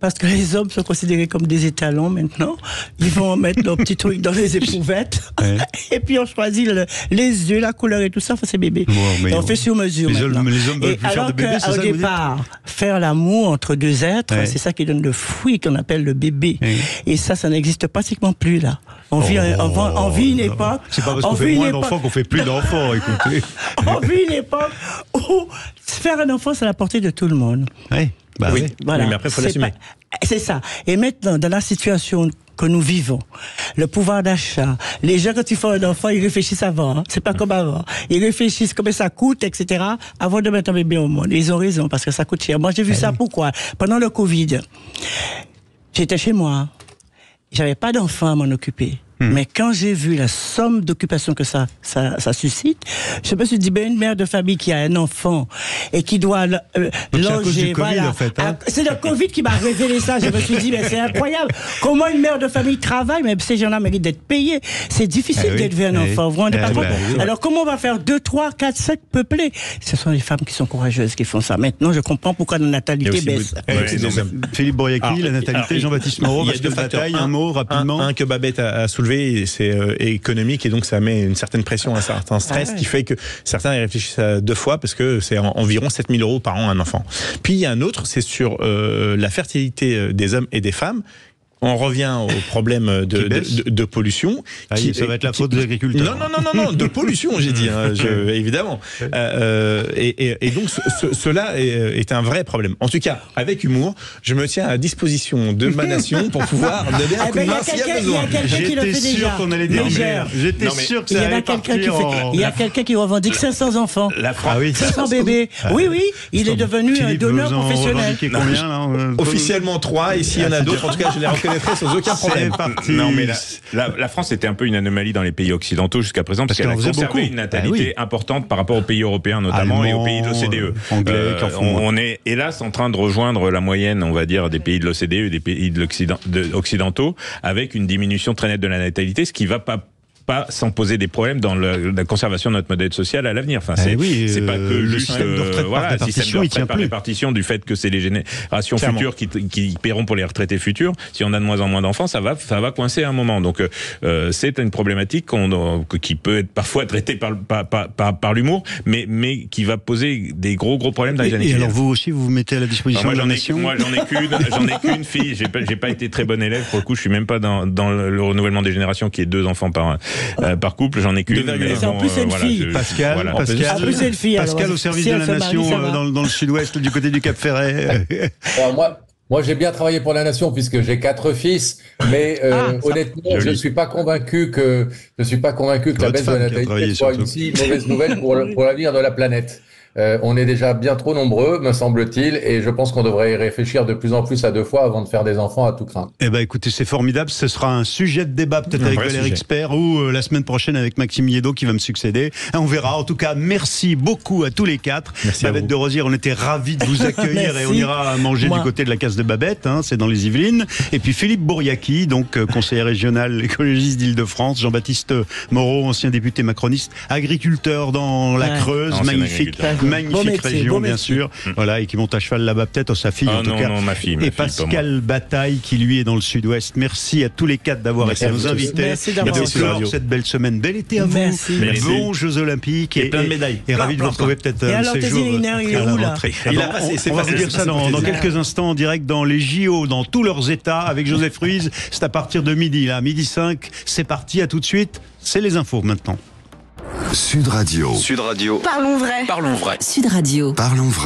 Parce que les hommes sont considérés comme des étalons maintenant. Ils vont mettre leurs petits trucs dans les éprouvettes. Ouais. Et puis on choisit les yeux, la couleur et tout ça. Enfin, c'est bébé. Et on fait sur mesure maintenant. Mais les hommes veulent plus faire de bébé, c'est ça? Au départ, faire l'amour entre deux êtres, c'est ça qui donne le fruit qu'on appelle le bébé. Et ça n'existe pratiquement plus là. On vit une époque. C'est pas parce qu'on fait moins d'enfants qu'on fait plus d'enfants, écoutez. On vit une époque où faire un enfant, c'est à la portée de tout le monde. Oui. Voilà. Oui, mais après, il faut l'assumer. C'est ça. Et maintenant, dans la situation que nous vivons, le pouvoir d'achat, les gens, quand ils font un enfant, ils réfléchissent avant. C'est pas comme avant. Ils réfléchissent combien ça coûte, etc., avant de mettre un bébé au monde. Ils ont raison, parce que ça coûte cher. Moi, j'ai vu ça. Pourquoi? Pendant le Covid, j'étais chez moi. J'avais pas d'enfant à m'en occuper. Mais quand j'ai vu la somme d'occupation que ça suscite, je me suis dit, une mère de famille qui a un enfant et qui doit loger, voilà. C'est le Covid qui m'a révélé ça. Je me suis dit, mais c'est incroyable. Comment une mère de famille travaille, mais ces gens-là méritent d'être payés. C'est difficile d'élever un enfant. Vous vous rendez pas compte? Alors, comment on va faire 2, 3, 4, 5 peuplés? Ce sont les femmes qui sont courageuses qui font ça. Maintenant, je comprends pourquoi la natalité baisse. Philippe Bouriaky, la natalité, Jean-Baptiste Moreau, parce que bataille, un mot, rapidement. Un que Babette a soulevé, c'est économique, et donc ça met une certaine pression, un certain stress qui fait que certains y réfléchissent 2 fois parce que c'est environ 7 000 € par an un enfant. Puis il y a un autre, c'est sur la fertilité des hommes et des femmes. On revient au problème de pollution. Ça va être la faute des agriculteurs. Non, de pollution, j'ai dit, évidemment. Et donc, cela est un vrai problème. En tout cas, avec humour, je me tiens à disposition de ma nation pour pouvoir donner un coup de main s'il y a besoin. J'étais sûr qu'on allait dire J'étais sûr que ça allait partir Il y a quelqu'un qui revendique 500 enfants. 500 bébés. Oui, il est devenu un donneur professionnel. Officiellement 3, et s'il y en a d'autres, en tout cas, je les reconnais sans aucun problème. Non, mais la France était un peu une anomalie dans les pays occidentaux jusqu'à présent parce qu'elle a conservé une natalité importante par par rapport aux pays européens notamment et aux pays de l'OCDE. On est hélas en train de rejoindre la moyenne, on va dire, des pays de l'OCDE, des pays occidentaux, avec une diminution très nette de la natalité, ce qui va pas sans poser des problèmes dans la conservation de notre modèle social à l'avenir. Enfin, c'est pas que juste système de retraite par répartition du fait que c'est les générations futures qui paieront pour les retraités futurs. Si on a de moins en moins d'enfants, ça va coincer à un moment. Donc c'est une problématique qui peut être parfois traitée par l'humour, mais qui va poser des gros problèmes dans les années qui viennent. Et alors vous aussi, vous vous mettez à la disposition de la nation? Moi, j'en ai qu'une fille. J'ai pas été très bon élève pour le coup. Je suis même pas dans le renouvellement des générations qui est 2 enfants par couple, j'en ai qu'une. C'est en plus une fille. Pascal, au service de la nation dans le sud-ouest, du côté du Cap Ferret. Alors moi, j'ai bien travaillé pour la nation puisque j'ai 4 fils, mais honnêtement, je ne suis pas convaincu que la baisse de la natalité soit une si mauvaise nouvelle pour l'avenir de la planète. On est déjà bien trop nombreux, me semble-t-il, et je pense qu'on devrait y réfléchir de plus en plus à 2 fois avant de faire des enfants à tout craint. Eh ben, écoutez, c'est formidable. Ce sera un sujet de débat peut-être avec Valérie Expert ou la semaine prochaine avec Maxime Yeddo qui va me succéder. On verra. En tout cas, merci beaucoup à tous les 4. Merci Babette de Rosière, on était ravis de vous accueillir et on ira manger du côté de la case de Babette, hein, c'est dans les Yvelines. Et puis Philippe Bouriaki, donc conseiller régional écologiste d'Île-de-France, Jean-Baptiste Moreau, ancien député macroniste, agriculteur dans la Creuse, magnifique région, bien sûr. Voilà, et qui monte à cheval là-bas peut-être, sa fille en tout cas. Non, ma fille. Et Pascal Bataille qui lui est dans le sud-ouest. Merci à tous les 4 d'avoir été nos invités. Merci d'avoir cette belle semaine. Bel été à vous. Merci. Bons Jeux Olympiques et plein de médailles. Et ravi de vous retrouver peut-être un de ces jours il est où là? On va vous dire ça dans quelques instants en direct dans les JO, dans tous leurs états avec Joseph Ruiz. C'est à partir de midi, là, 12h05. C'est parti, à tout de suite. C'est les infos maintenant. Sud Radio. Parlons vrai. Sud Radio. Parlons vrai.